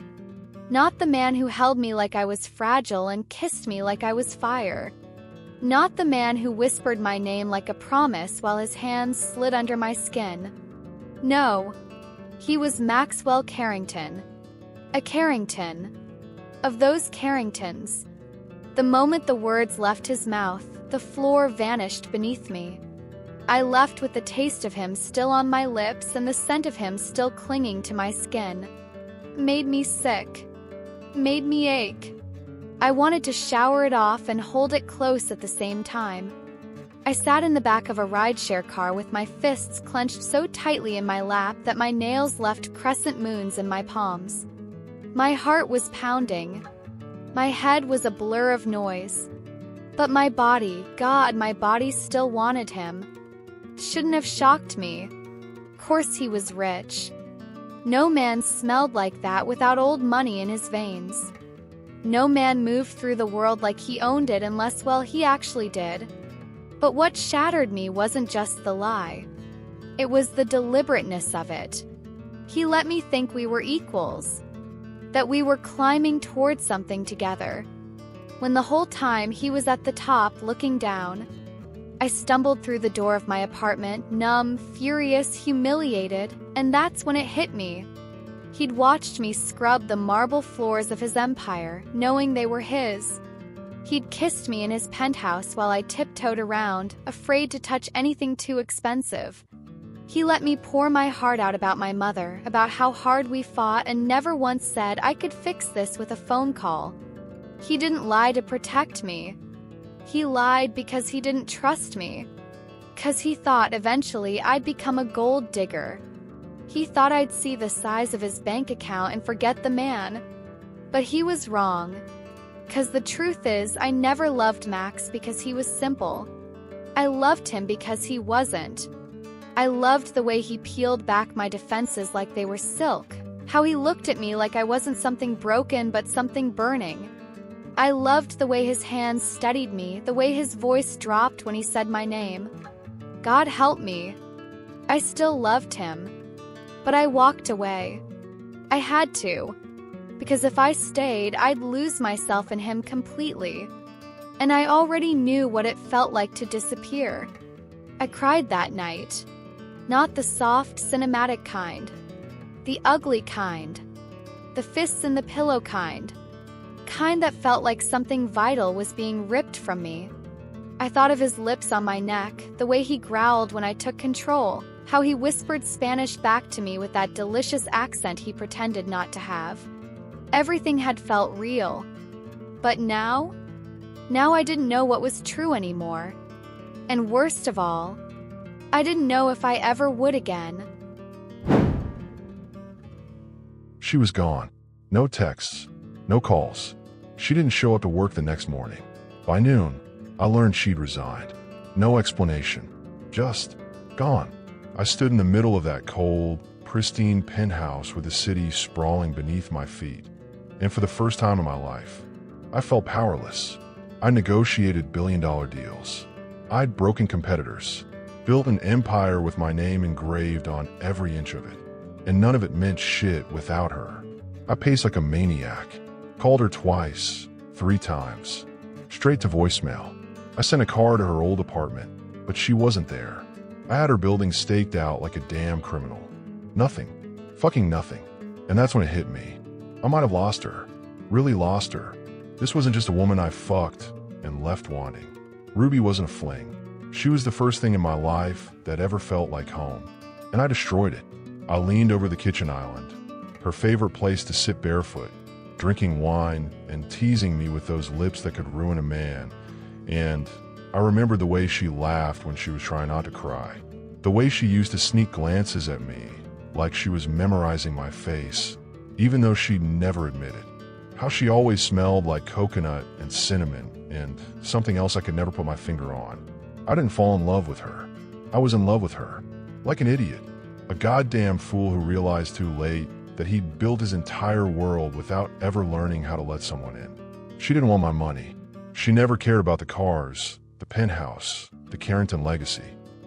Not the man who held me like I was fragile and kissed me like I was fire. Not the man who whispered my name like a promise while his hands slid under my skin. No, he was Maxwell Carrington. A Carrington. Of those Carringtons. The moment the words left his mouth, the floor vanished beneath me. I left with the taste of him still on my lips and the scent of him still clinging to my skin. Made me sick. Made me ache. I wanted to shower it off and hold it close at the same time. I sat in the back of a rideshare car with my fists clenched so tightly in my lap that my nails left crescent moons in my palms. My heart was pounding. My head was a blur of noise. But my body, God, my body still wanted him. Shouldn't have shocked me. Course he was rich. No man smelled like that without old money in his veins. No man moved through the world like he owned it unless, well, he actually did. But what shattered me wasn't just the lie. It was the deliberateness of it. He let me think we were equals. That we were climbing towards something together. when the whole time he was at the top looking down. I stumbled through the door of my apartment, numb, furious, humiliated, and that's when it hit me. He'd watched me scrub the marble floors of his empire, knowing they were his. He'd kissed me in his penthouse while I tiptoed around, afraid to touch anything too expensive. He let me pour my heart out about my mother, about how hard we fought, and never once said I could fix this with a phone call. He didn't lie to protect me. He lied because he didn't trust me. 'Cause he thought eventually I'd become a gold digger. He thought I'd see the size of his bank account and forget the man. But he was wrong. 'Cause the truth is, I never loved Max because he was simple. I loved him because he wasn't. I loved the way he peeled back my defenses like they were silk, how he looked at me like I wasn't something broken but something burning. I loved the way his hands steadied me, the way his voice dropped when he said my name. God help me. I still loved him. But I walked away. I had to. Because if I stayed, I'd lose myself in him completely. And I already knew what it felt like to disappear. I cried that night. Not the soft, cinematic kind. The ugly kind. The fists in the pillow kind. Kind that felt like something vital was being ripped from me. I thought of his lips on my neck, the way he growled when I took control, how he whispered Spanish back to me with that delicious accent he pretended not to have. Everything had felt real. But now I didn't know what was true anymore. And worst of all, I didn't know if I ever would again. She was gone. No texts, no calls. She didn't show up to work the next morning. By noon, I learned she'd resigned. No explanation. Just gone. I stood in the middle of that cold, pristine penthouse with the city sprawling beneath my feet. And for the first time in my life, I felt powerless. I negotiated billion-dollar deals. I'd broken competitors, built an empire with my name engraved on every inch of it. And none of it meant shit without her. I paced like a maniac. Called her twice, 3 times. Straight to voicemail. I sent a car to her old apartment, but she wasn't there. I had her building staked out like a damn criminal. Nothing. Fucking nothing. And that's when it hit me. I might have lost her. Really lost her. This wasn't just a woman I fucked and left wanting. Ruby wasn't a fling. She was the first thing in my life that ever felt like home. And I destroyed it. I leaned over the kitchen island, her favorite place to sit barefoot, drinking wine and teasing me with those lips that could ruin a man. And I remembered the way she laughed when she was trying not to cry. The way she used to sneak glances at me, like she was memorizing my face, even though she'd never admit it. How she always smelled like coconut and cinnamon and something else I could never put my finger on. I didn't fall in love with her. I was in love with her. Like an idiot. A goddamn fool who realized too late that he'd built his entire world without ever learning how to let someone in. She didn't want my money. She never cared about the cars, the penthouse, the Carrington legacy.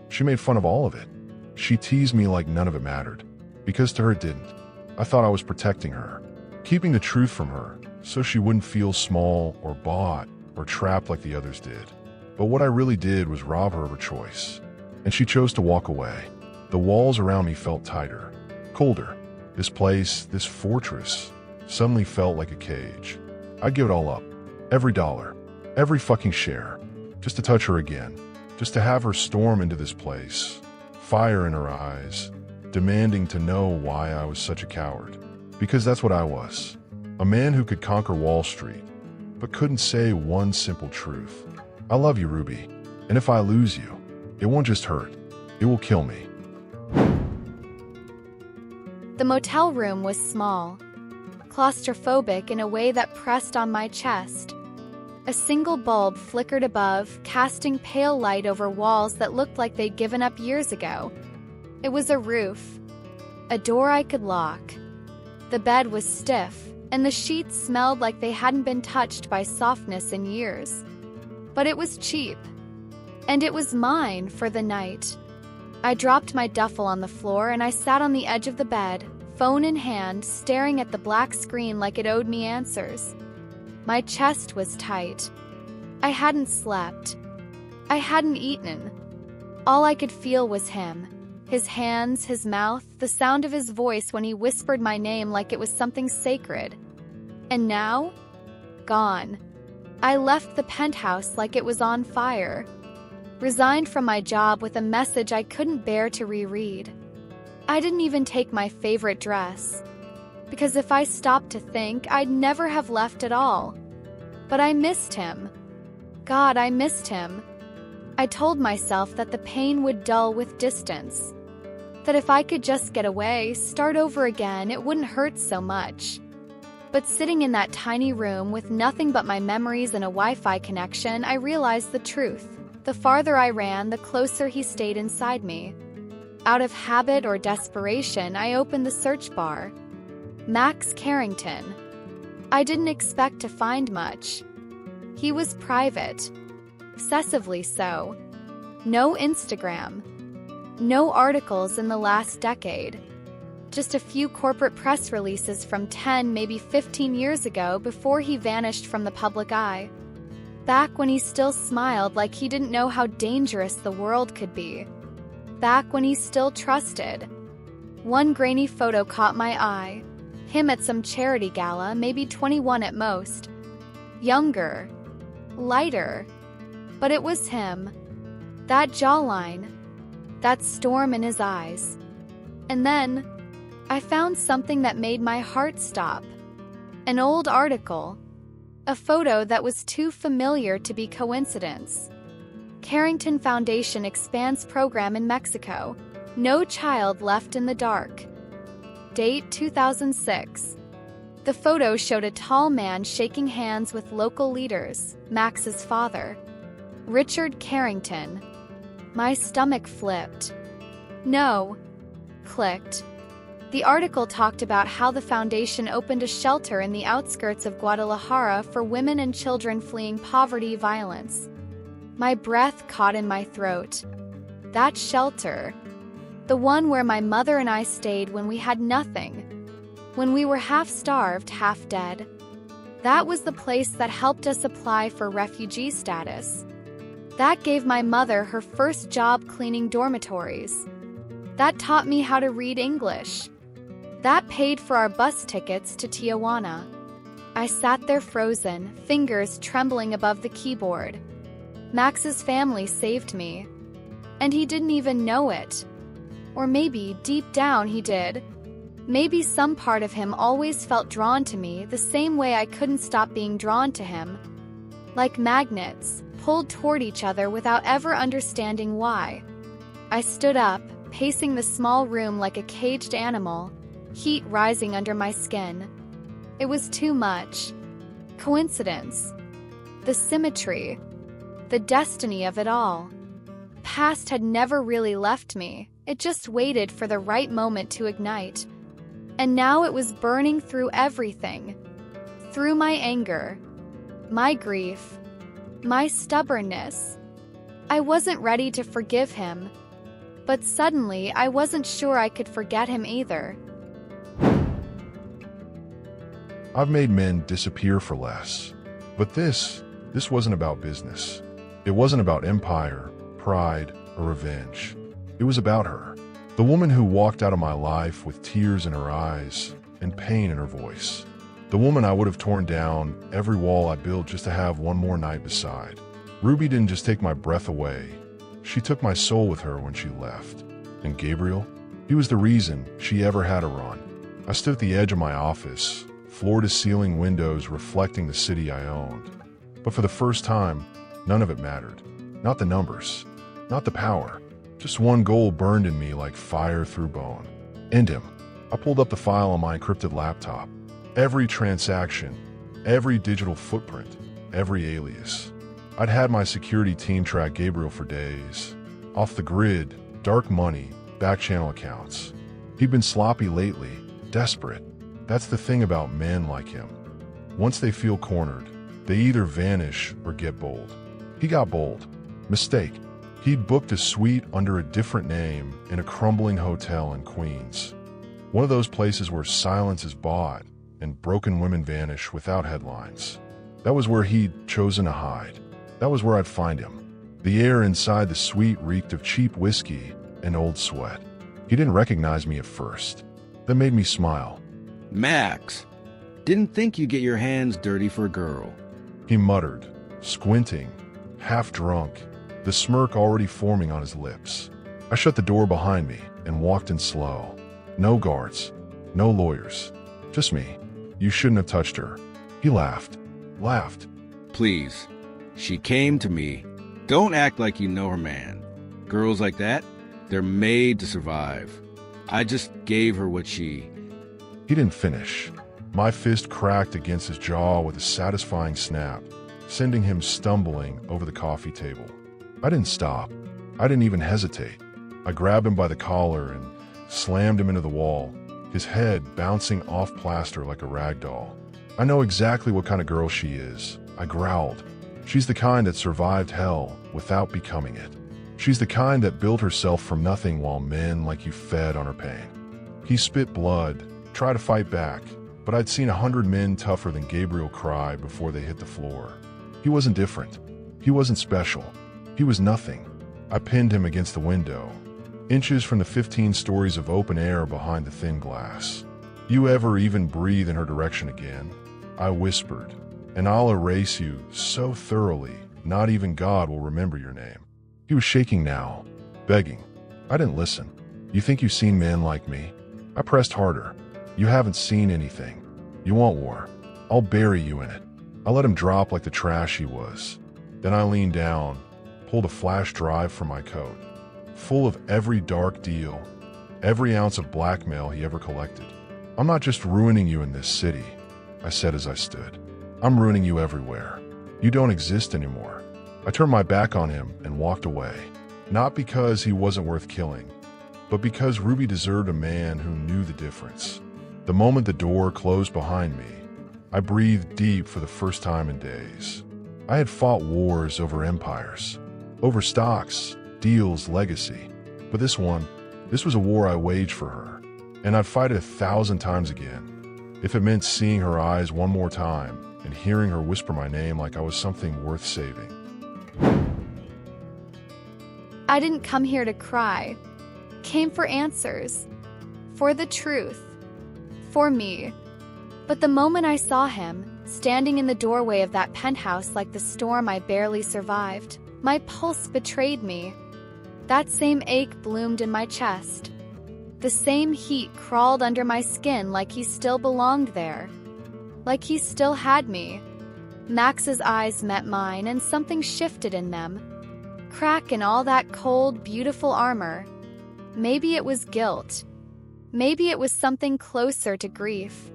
She made fun of all of it. She teased me like none of it mattered. Because to her it didn't. I thought I was protecting her, keeping the truth from her so she wouldn't feel small or bought or trapped like the others did. But what I really did was rob her of her choice. And she chose to walk away. The walls around me felt tighter, colder. This place, this fortress, suddenly felt like a cage. I'd give it all up. Every dollar. Every fucking share. Just to touch her again. Just to have her storm into this place. Fire in her eyes. Demanding to know why I was such a coward. Because that's what I was. A man who could conquer Wall Street, but couldn't say one simple truth. I love you, Ruby. And if I lose you, it won't just hurt. It will kill me. The motel room was small, claustrophobic in a way that pressed on my chest. A single bulb flickered above, casting pale light over walls that looked like they'd given up years ago. It was a roof, a door I could lock. The bed was stiff, and the sheets smelled like they hadn't been touched by softness in years. But it was cheap, and it was mine for the night. I dropped my duffel on the floor and I sat on the edge of the bed, phone in hand, staring at the black screen like it owed me answers. My chest was tight. I hadn't slept. I hadn't eaten. All I could feel was him. His hands, his mouth, the sound of his voice when he whispered my name like it was something sacred. And now? Gone. I left the penthouse like it was on fire. Resigned from my job with a message I couldn't bear to reread. I didn't even take my favorite dress. Because if I stopped to think, I'd never have left at all. But I missed him. God, I missed him. I told myself that the pain would dull with distance. That if I could just get away, start over again, it wouldn't hurt so much. But sitting in that tiny room with nothing but my memories and a Wi-Fi connection, I realized the truth. The farther I ran, the closer he stayed inside me. Out of habit or desperation, I opened the search bar. Max Carrington. I didn't expect to find much. He was private. Obsessively so. No Instagram. No articles in the last decade. Just a few corporate press releases from 10, maybe 15 years ago before he vanished from the public eye. Back when he still smiled like he didn't know how dangerous the world could be. Back when he still trusted. One grainy photo caught my eye. Him at some charity gala, maybe 21 at most. Younger. Lighter. But it was him. That jawline. That storm in his eyes. And then, I found something that made my heart stop. An old article. A photo that was too familiar to be coincidence. Carrington Foundation expands program in Mexico. No child left in the dark. Date 2006. The photo showed a tall man shaking hands with local leaders, Max's father, Richard Carrington. My stomach flipped. No. Clicked. The article talked about how the foundation opened a shelter in the outskirts of Guadalajara for women and children fleeing poverty, violence. My breath caught in my throat. That shelter. The one where my mother and I stayed when we had nothing. When we were half starved, half dead. That was the place that helped us apply for refugee status. That gave my mother her first job cleaning dormitories. That taught me how to read English. That paid for our bus tickets to Tijuana. I sat there frozen, fingers trembling above the keyboard. Max's family saved me. And he didn't even know it. Or maybe, deep down, he did. Maybe some part of him always felt drawn to me the same way I couldn't stop being drawn to him. Like magnets, pulled toward each other without ever understanding why. I stood up, pacing the small room like a caged animal, heat rising under my skin. It was too much. Coincidence. The symmetry. The destiny of it all. Past had never really left me. It just waited for the right moment to ignite. And now it was burning through everything. Through my anger. My grief. My stubbornness. I wasn't ready to forgive him. But suddenly, I wasn't sure I could forget him either. I've made men disappear for less. But this wasn't about business. It wasn't about empire, pride, or revenge. It was about her. The woman who walked out of my life with tears in her eyes and pain in her voice. The woman I would have torn down every wall I built just to have one more night beside. Ruby didn't just take my breath away. She took my soul with her when she left. And Gabriel? He was the reason she ever had a run. I stood at the edge of my office, floor-to-ceiling windows reflecting the city I owned. But for the first time, none of it mattered. Not the numbers, not the power. Just one goal burned in me like fire through bone. End him. I pulled up the file on my encrypted laptop. Every transaction, every digital footprint, every alias. I'd had my security team track Gabriel for days. Off the grid, dark money, back-channel accounts. He'd been sloppy lately, desperate. That's the thing about men like him. Once they feel cornered, they either vanish or get bold. He got bold. Mistake. He'd booked a suite under a different name in a crumbling hotel in Queens. One of those places where silence is bought and broken women vanish without headlines. That was where he'd chosen to hide. That was where I'd find him. The air inside the suite reeked of cheap whiskey and old sweat. He didn't recognize me at first. That made me smile. Max, didn't think you'd get your hands dirty for a girl. He muttered, squinting, half drunk, the smirk already forming on his lips. I shut the door behind me and walked in slow. No guards, no lawyers, just me. You shouldn't have touched her. He laughed. Please, she came to me. Don't act like you know her man. Girls like that, they're made to survive. I just gave her what she... He didn't finish. My fist cracked against his jaw with a satisfying snap, sending him stumbling over the coffee table. I didn't stop. I didn't even hesitate. I grabbed him by the collar and slammed him into the wall, his head bouncing off plaster like a rag doll. I know exactly what kind of girl she is. I growled. She's the kind that survived hell without becoming it. She's the kind that built herself from nothing while men like you fed on her pain. He spit blood, tried to fight back, but I'd seen 100 men tougher than Gabriel cry before they hit the floor. He wasn't different. He wasn't special. He was nothing. I pinned him against the window, inches from the 15 stories of open air behind the thin glass. You ever even breathe in her direction again? I whispered, and I'll erase you so thoroughly, not even God will remember your name. He was shaking now, begging. I didn't listen. You think you've seen men like me? I pressed harder. You haven't seen anything. You want war. I'll bury you in it. I let him drop like the trash he was. Then I leaned down, pulled a flash drive from my coat, full of every dark deal, every ounce of blackmail he ever collected. I'm not just ruining you in this city, I said as I stood. I'm ruining you everywhere. You don't exist anymore. I turned my back on him and walked away, not because he wasn't worth killing, but because Ruby deserved a man who knew the difference. The moment the door closed behind me, I breathed deep for the first time in days. I had fought wars over empires, over stocks, deals, legacy. But this was a war I waged for her, and I'd fight it 1,000 times again, if it meant seeing her eyes one more time and hearing her whisper my name like I was something worth saving. I didn't come here to cry. Came for answers. For the truth. For me. But the moment I saw him, standing in the doorway of that penthouse like the storm I barely survived, my pulse betrayed me. That same ache bloomed in my chest. The same heat crawled under my skin like he still belonged there. Like he still had me. Max's eyes met mine and something shifted in them. Crack in all that cold, beautiful armor. Maybe it was guilt. Maybe it was something closer to grief.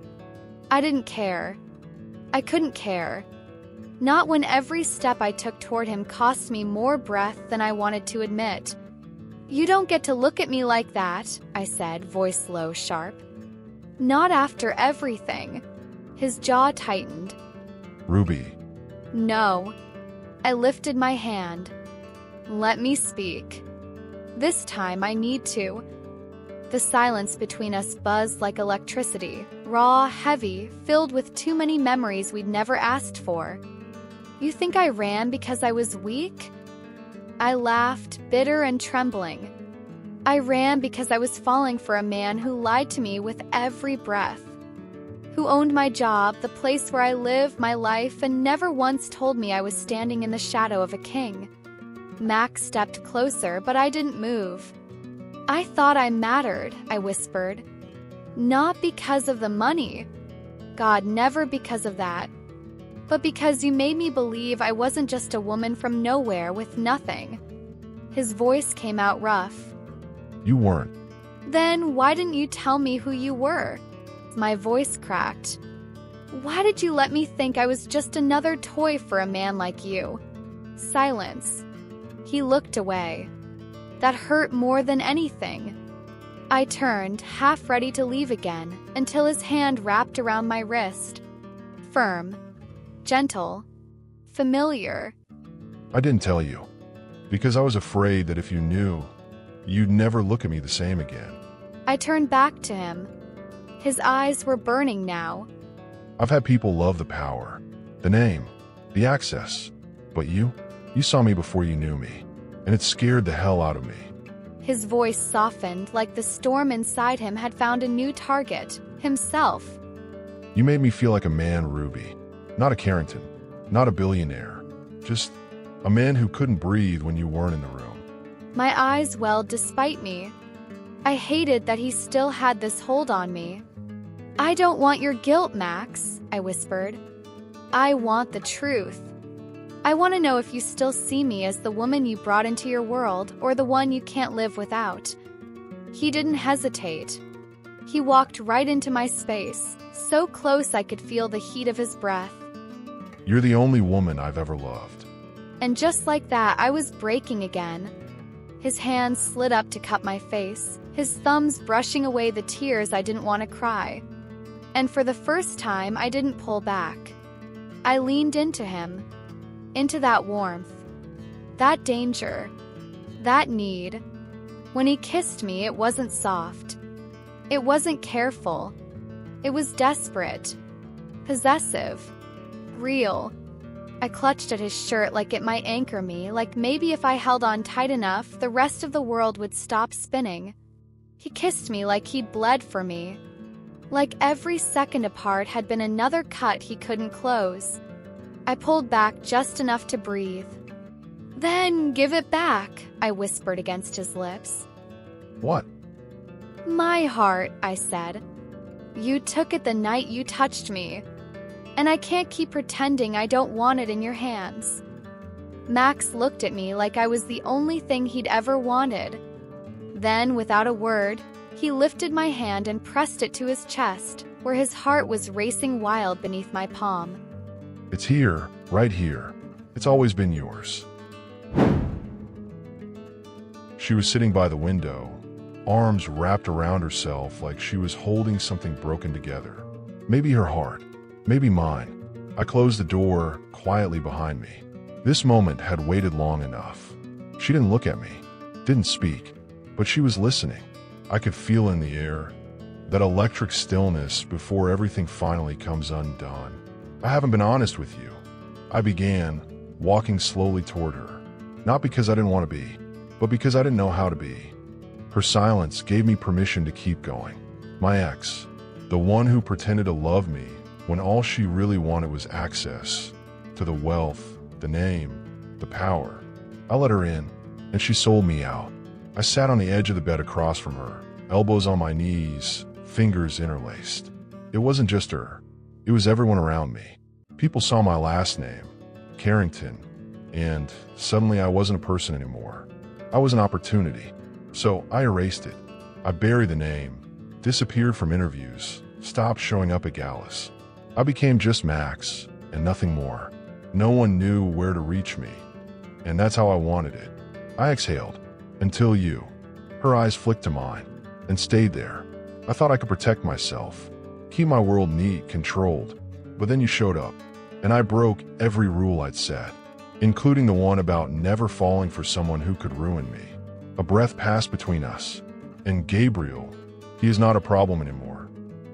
I didn't care. I couldn't care. Not when every step I took toward him cost me more breath than I wanted to admit. You don't get to look at me like that, I said, voice low, sharp. Not after everything. His jaw tightened. Ruby. No. I lifted my hand. Let me speak. This time I need to. The silence between us buzzed like electricity, raw, heavy, filled with too many memories we'd never asked for. You think I ran because I was weak? I laughed, bitter and trembling. I ran because I was falling for a man who lied to me with every breath, who owned my job, the place where I live, my life, and never once told me I was standing in the shadow of a king. Max stepped closer, but I didn't move. I thought I mattered, I whispered. Not because of the money. God, never because of that. But because you made me believe I wasn't just a woman from nowhere with nothing. His voice came out rough. You weren't. Then why didn't you tell me who you were? My voice cracked. Why did you let me think I was just another toy for a man like you? Silence. He looked away. That hurt more than anything. I turned, half ready to leave again, until his hand wrapped around my wrist. Firm. Gentle. Familiar. I didn't tell you, because I was afraid that if you knew, you'd never look at me the same again. I turned back to him. His eyes were burning now. I've had people love the power, the name, the access. But you saw me before you knew me, and it scared the hell out of me. His voice softened like the storm inside him had found a new target, himself. You made me feel like a man, Ruby. Not a Carrington, not a billionaire. Just a man who couldn't breathe when you weren't in the room. My eyes welled despite me. I hated that he still had this hold on me. I don't want your guilt, Max, I whispered. I want the truth. I want to know if you still see me as the woman you brought into your world or the one you can't live without. He didn't hesitate. He walked right into my space, so close I could feel the heat of his breath. You're the only woman I've ever loved. And just like that, I was breaking again. His hands slid up to cup my face, his thumbs brushing away the tears I didn't want to cry. And for the first time, I didn't pull back. I leaned into him, into that warmth, that danger, that need. When he kissed me, it wasn't soft. It wasn't careful. It was desperate, possessive, real. I clutched at his shirt like it might anchor me, like maybe if I held on tight enough, the rest of the world would stop spinning. He kissed me like he'd bled for me, like every second apart had been another cut he couldn't close. I pulled back just enough to breathe. Then give it back, I whispered against his lips. What? My heart, I said. You took it the night you touched me. And I can't keep pretending I don't want it in your hands. Max looked at me like I was the only thing he'd ever wanted. Then, without a word, he lifted my hand and pressed it to his chest, where his heart was racing wild beneath my palm. It's here, right here. It's always been yours. She was sitting by the window, arms wrapped around herself like she was holding something broken together. Maybe her heart, maybe mine. I closed the door quietly behind me. This moment had waited long enough. She didn't look at me, didn't speak, but she was listening. I could feel in the air that electric stillness before everything finally comes undone. I haven't been honest with you. I began, walking slowly toward her, not because I didn't want to be, but because I didn't know how to be. Her silence gave me permission to keep going. My ex, the one who pretended to love me when all she really wanted was access to the wealth, the name, the power. I let her in, and she sold me out. I sat on the edge of the bed across from her, elbows on my knees, fingers interlaced. It wasn't just her. It was everyone around me. People saw my last name, Carrington, and suddenly I wasn't a person anymore. I was an opportunity. So I erased it. I buried the name, disappeared from interviews, stopped showing up at galas. I became just Max and nothing more. No one knew where to reach me, and that's how I wanted it. I exhaled until you. Her eyes flicked to mine and stayed there. I thought I could protect myself, keep my world neat, controlled, but then you showed up, and I broke every rule I'd set, including the one about never falling for someone who could ruin me. A breath passed between us, and Gabriel, he is not a problem anymore.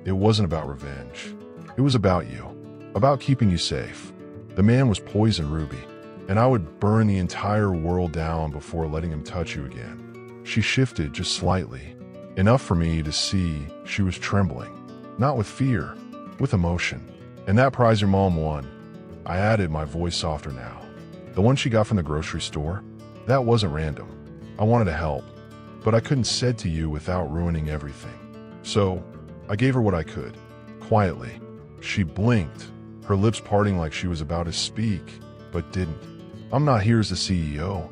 It wasn't about revenge. It was about you, about keeping you safe. The man was poison, Ruby, and I would burn the entire world down before letting him touch you again. She shifted just slightly, enough for me to see she was trembling, not with fear, with emotion. And that prize your mom won. I added, my voice softer now. The one she got from the grocery store? That wasn't random. I wanted to help, but I couldn't say to you without ruining everything. So I gave her what I could, quietly. She blinked, her lips parting like she was about to speak, but didn't. I'm not here as the CEO,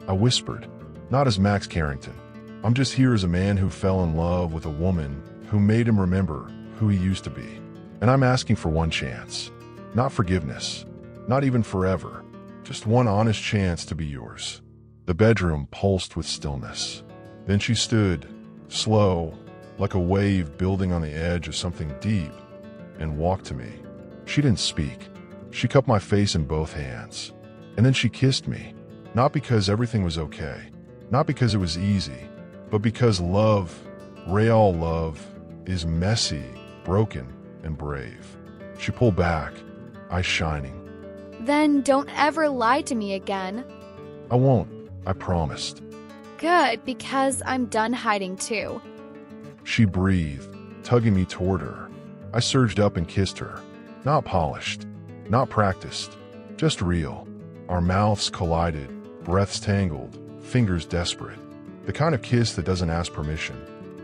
I whispered, not as Max Carrington. I'm just here as a man who fell in love with a woman who made him remember who he used to be. And I'm asking for one chance, not forgiveness, not even forever, just one honest chance to be yours. The bedroom pulsed with stillness. Then she stood, slow, like a wave building on the edge of something deep, and walked to me. She didn't speak. She cupped my face in both hands. And then she kissed me, not because everything was okay, not because it was easy, but because love, real love, is messy, broken, and brave. She pulled back, eyes shining. Then don't ever lie to me again. I won't, I promised. Good, because I'm done hiding too. She breathed, tugging me toward her. I surged up and kissed her. Not polished, not practiced, just real. Our mouths collided, breaths tangled, fingers desperate. The kind of kiss that doesn't ask permission.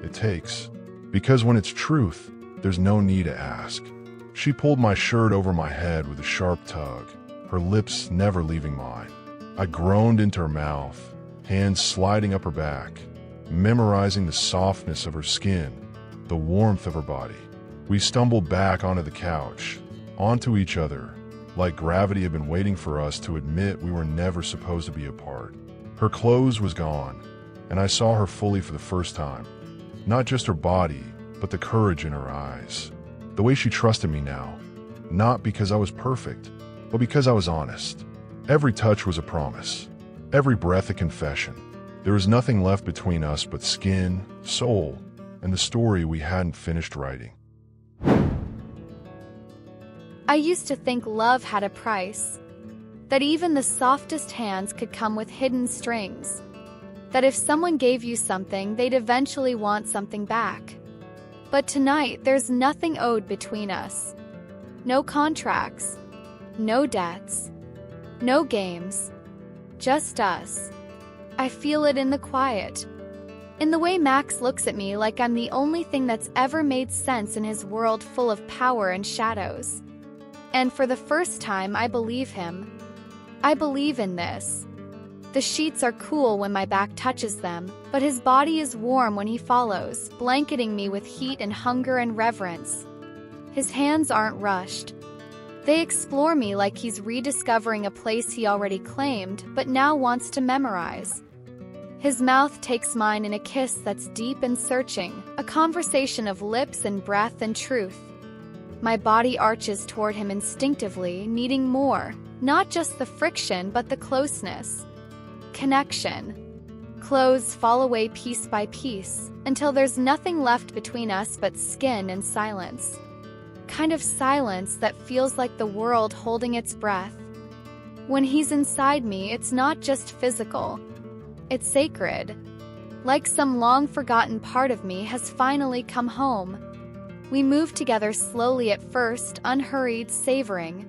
It takes. Because when it's truth, there's no need to ask. She pulled my shirt over my head with a sharp tug, her lips never leaving mine. I groaned into her mouth, hands sliding up her back, memorizing the softness of her skin, the warmth of her body. We stumbled back onto the couch, onto each other, like gravity had been waiting for us to admit we were never supposed to be apart. Her clothes was gone, and I saw her fully for the first time. Not just her body, but the courage in her eyes. The way she trusted me now, not because I was perfect, but because I was honest. Every touch was a promise, every breath a confession. There was nothing left between us but skin, soul, and the story we hadn't finished writing. I used to think love had a price, that even the softest hands could come with hidden strings, that if someone gave you something, they'd eventually want something back. But tonight, there's nothing owed between us. No contracts, no debts, no games, just us. I feel it in the quiet, in the way Max looks at me like I'm the only thing that's ever made sense in his world full of power and shadows. And for the first time, I believe him. I believe in this. The sheets are cool when my back touches them, but his body is warm when he follows, blanketing me with heat and hunger and reverence. His hands aren't rushed. They explore me like he's rediscovering a place he already claimed, but now wants to memorize. His mouth takes mine in a kiss that's deep and searching, a conversation of lips and breath and truth. My body arches toward him instinctively, needing more, not just the friction, but the closeness. Connection. Clothes fall away piece by piece, until there's nothing left between us but skin and silence. Kind of silence that feels like the world holding its breath. When he's inside me, it's not just physical. It's sacred. Like some long-forgotten part of me has finally come home. We move together slowly at first, unhurried, savoring.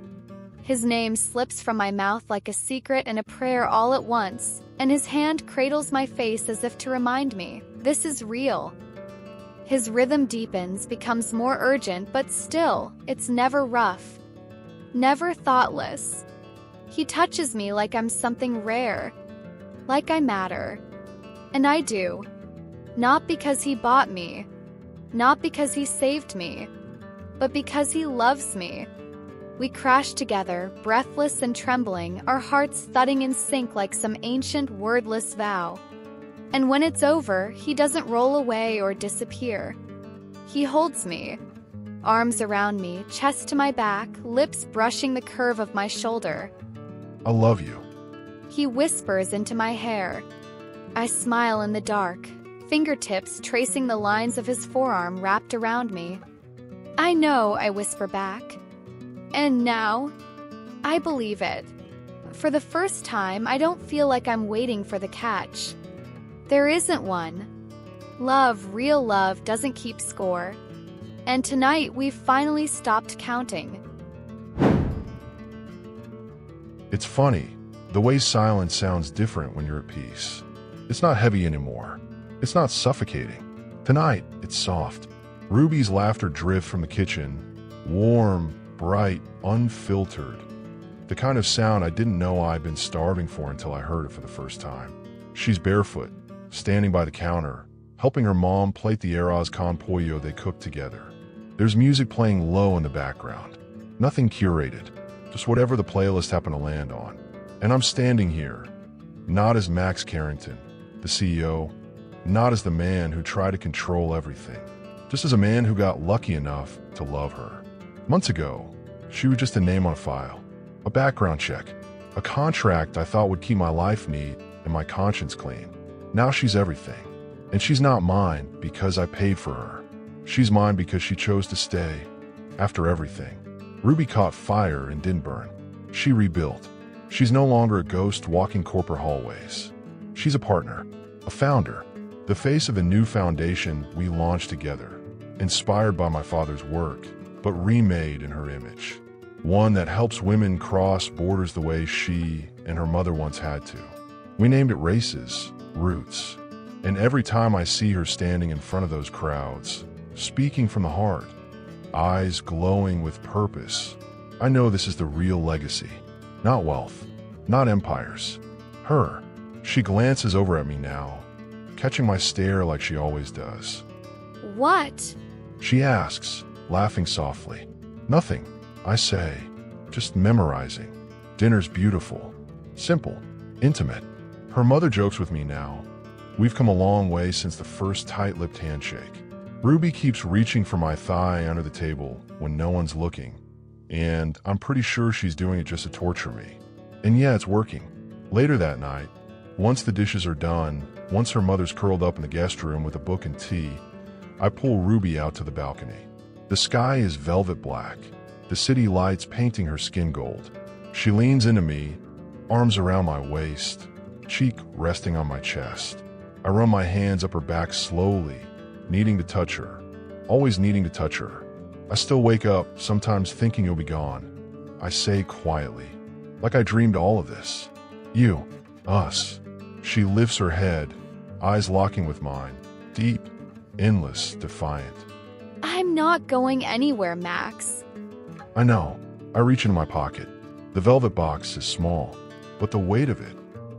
His name slips from my mouth like a secret and a prayer all at once, and his hand cradles my face as if to remind me, this is real. His rhythm deepens, becomes more urgent, but still, it's never rough. Never thoughtless. He touches me like I'm something rare. Like I matter. And I do. Not because he bought me. Not because he saved me. But because he loves me. We crash together, breathless and trembling, our hearts thudding in sync like some ancient wordless vow. And when it's over, he doesn't roll away or disappear. He holds me, arms around me, chest to my back, lips brushing the curve of my shoulder. I love you. He whispers into my hair. I smile in the dark, fingertips tracing the lines of his forearm wrapped around me. I know, I whisper back. And now, I believe it. For the first time, I don't feel like I'm waiting for the catch. There isn't one. Love, real love, doesn't keep score. And tonight, we've finally stopped counting. It's funny, the way silence sounds different when you're at peace. It's not heavy anymore. It's not suffocating. Tonight, it's soft. Ruby's laughter drifts from the kitchen, warm, bright, unfiltered. The kind of sound I didn't know I'd been starving for until I heard it for the first time. She's barefoot, standing by the counter, helping her mom plate the arroz con pollo they cooked together. There's music playing low in the background. Nothing curated, just whatever the playlist happened to land on. And I'm standing here, not as Max Carrington, the CEO, not as the man who tried to control everything, just as a man who got lucky enough to love her. Months ago, she was just a name on a file, a background check, a contract I thought would keep my life neat and my conscience clean. Now she's everything. And she's not mine because I paid for her. She's mine because she chose to stay. After everything, Ruby caught fire and didn't burn. She rebuilt. She's no longer a ghost walking corporate hallways. She's a partner, a founder, the face of a new foundation we launched together, inspired by my father's work, but remade in her image. One that helps women cross borders the way she and her mother once had to. We named it Races, Roots. And every time I see her standing in front of those crowds, speaking from the heart, eyes glowing with purpose, I know this is the real legacy. Not wealth, not empires. Her. She glances over at me now, catching my stare like she always does. What? She asks, laughing softly. Nothing, I say, just memorizing. Dinner's beautiful, simple, intimate. Her mother jokes with me now. We've come a long way since the first tight-lipped handshake. Ruby keeps reaching for my thigh under the table when no one's looking, and I'm pretty sure she's doing it just to torture me. And yeah, it's working. Later that night, once the dishes are done, once her mother's curled up in the guest room with a book and tea, I pull Ruby out to the balcony. The sky is velvet black, the city lights painting her skin gold. She leans into me, arms around my waist, cheek resting on my chest. I run my hands up her back slowly, needing to touch her, always needing to touch her. I still wake up, sometimes thinking you'll be gone. I say quietly, like I dreamed all of this. You, us. She lifts her head, eyes locking with mine, deep, endless, defiant. I'm not going anywhere, Max. I know. I reach into my pocket. The velvet box is small, but the weight of it,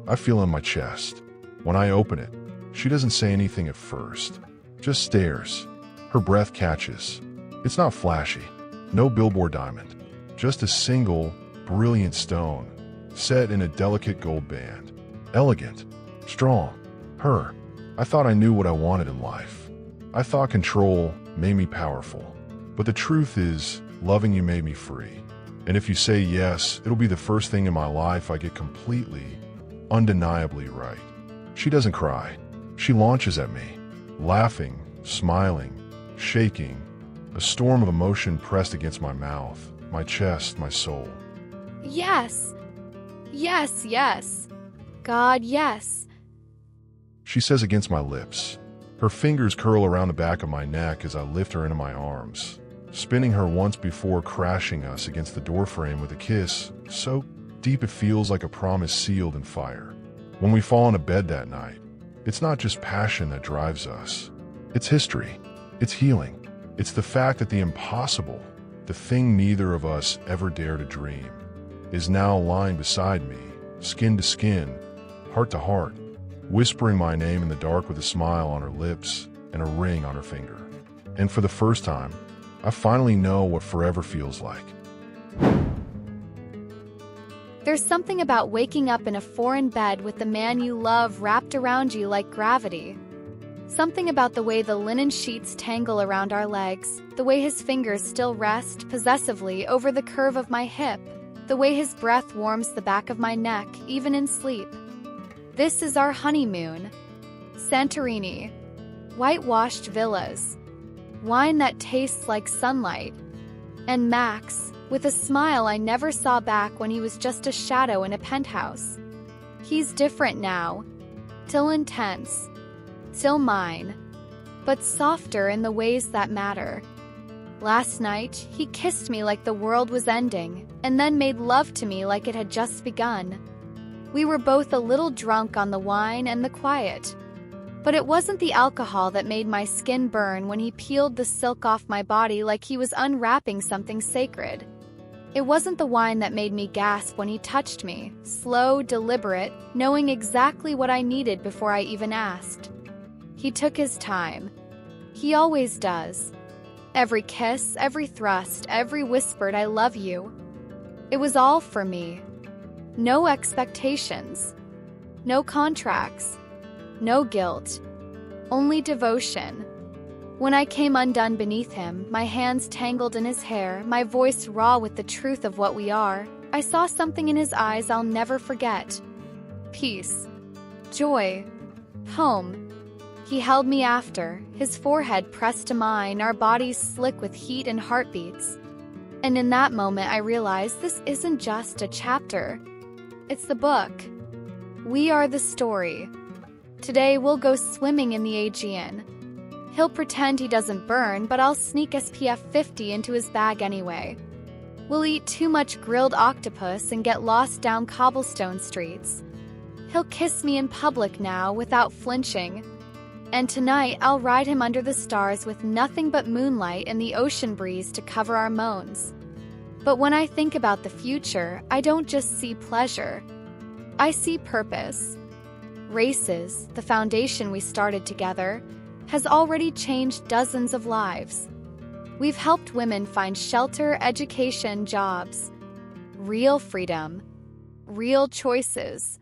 I feel in my chest. When I open it, she doesn't say anything at first, just stares. Her breath catches. It's not flashy, no billboard diamond, just a single, brilliant stone, set in a delicate gold band. Elegant, strong, her. I thought I knew what I wanted in life. I thought control made me powerful. But the truth is, loving you made me free. And if you say yes, it'll be the first thing in my life I get completely, undeniably right. She doesn't cry. She launches at me, laughing, smiling, shaking, a storm of emotion pressed against my mouth, my chest, my soul. Yes. Yes, yes. God, yes. She says against my lips. Her fingers curl around the back of my neck as I lift her into my arms, spinning her once before crashing us against the doorframe with a kiss so deep it feels like a promise sealed in fire. When we fall into bed that night, it's not just passion that drives us. It's history. It's healing. It's the fact that the impossible, the thing neither of us ever dare to dream, is now lying beside me, skin to skin, heart to heart, whispering my name in the dark with a smile on her lips and a ring on her finger. And for the first time, I finally know what forever feels like. There's something about waking up in a foreign bed with the man you love wrapped around you like gravity. Something about the way the linen sheets tangle around our legs, the way his fingers still rest possessively over the curve of my hip, the way his breath warms the back of my neck, even in sleep. This is our honeymoon. Santorini. Whitewashed villas. Wine that tastes like sunlight. And Max, with a smile I never saw back when he was just a shadow in a penthouse. He's different now. Still intense. Still mine. But softer in the ways that matter. Last night, he kissed me like the world was ending, and then made love to me like it had just begun. We were both a little drunk on the wine and the quiet. But it wasn't the alcohol that made my skin burn when he peeled the silk off my body like he was unwrapping something sacred. It wasn't the wine that made me gasp when he touched me, slow, deliberate, knowing exactly what I needed before I even asked. He took his time. He always does. Every kiss, every thrust, every whispered "I love you." It was all for me. No expectations. No contracts. No guilt. Only devotion. When I came undone beneath him, my hands tangled in his hair, my voice raw with the truth of what we are, I saw something in his eyes I'll never forget. Peace. Joy. Home. He held me after, his forehead pressed to mine, our bodies slick with heat and heartbeats. And in that moment, I realized this isn't just a chapter. It's the book. We are the story. Today, we'll go swimming in the Aegean. He'll pretend he doesn't burn, but I'll sneak SPF 50 into his bag anyway. We'll eat too much grilled octopus and get lost down cobblestone streets. He'll kiss me in public now without flinching. And tonight, I'll ride him under the stars with nothing but moonlight and the ocean breeze to cover our moans. But when I think about the future, I don't just see pleasure. I see purpose. Races, the foundation we started together, has already changed dozens of lives. We've helped women find shelter, education, jobs. Real freedom. Real choices.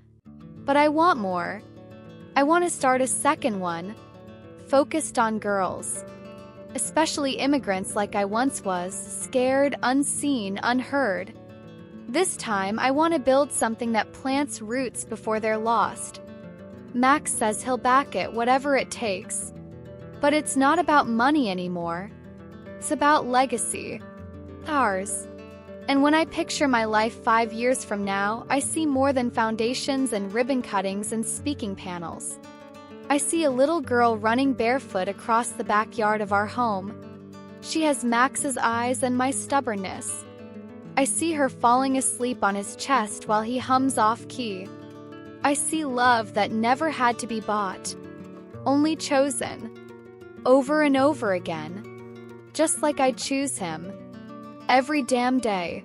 But I want more. I want to start a second one, focused on girls. Especially immigrants like I once was, scared, unseen, unheard. This time, I want to build something that plants roots before they're lost. Max says he'll back it, whatever it takes. But it's not about money anymore. It's about legacy. Ours. And when I picture my life 5 years from now, I see more than foundations and ribbon cuttings and speaking panels. I see a little girl running barefoot across the backyard of our home. She has Max's eyes and my stubbornness. I see her falling asleep on his chest while he hums off-key. I see love that never had to be bought, only chosen, over and over again, just like I'd choose him, every damn day.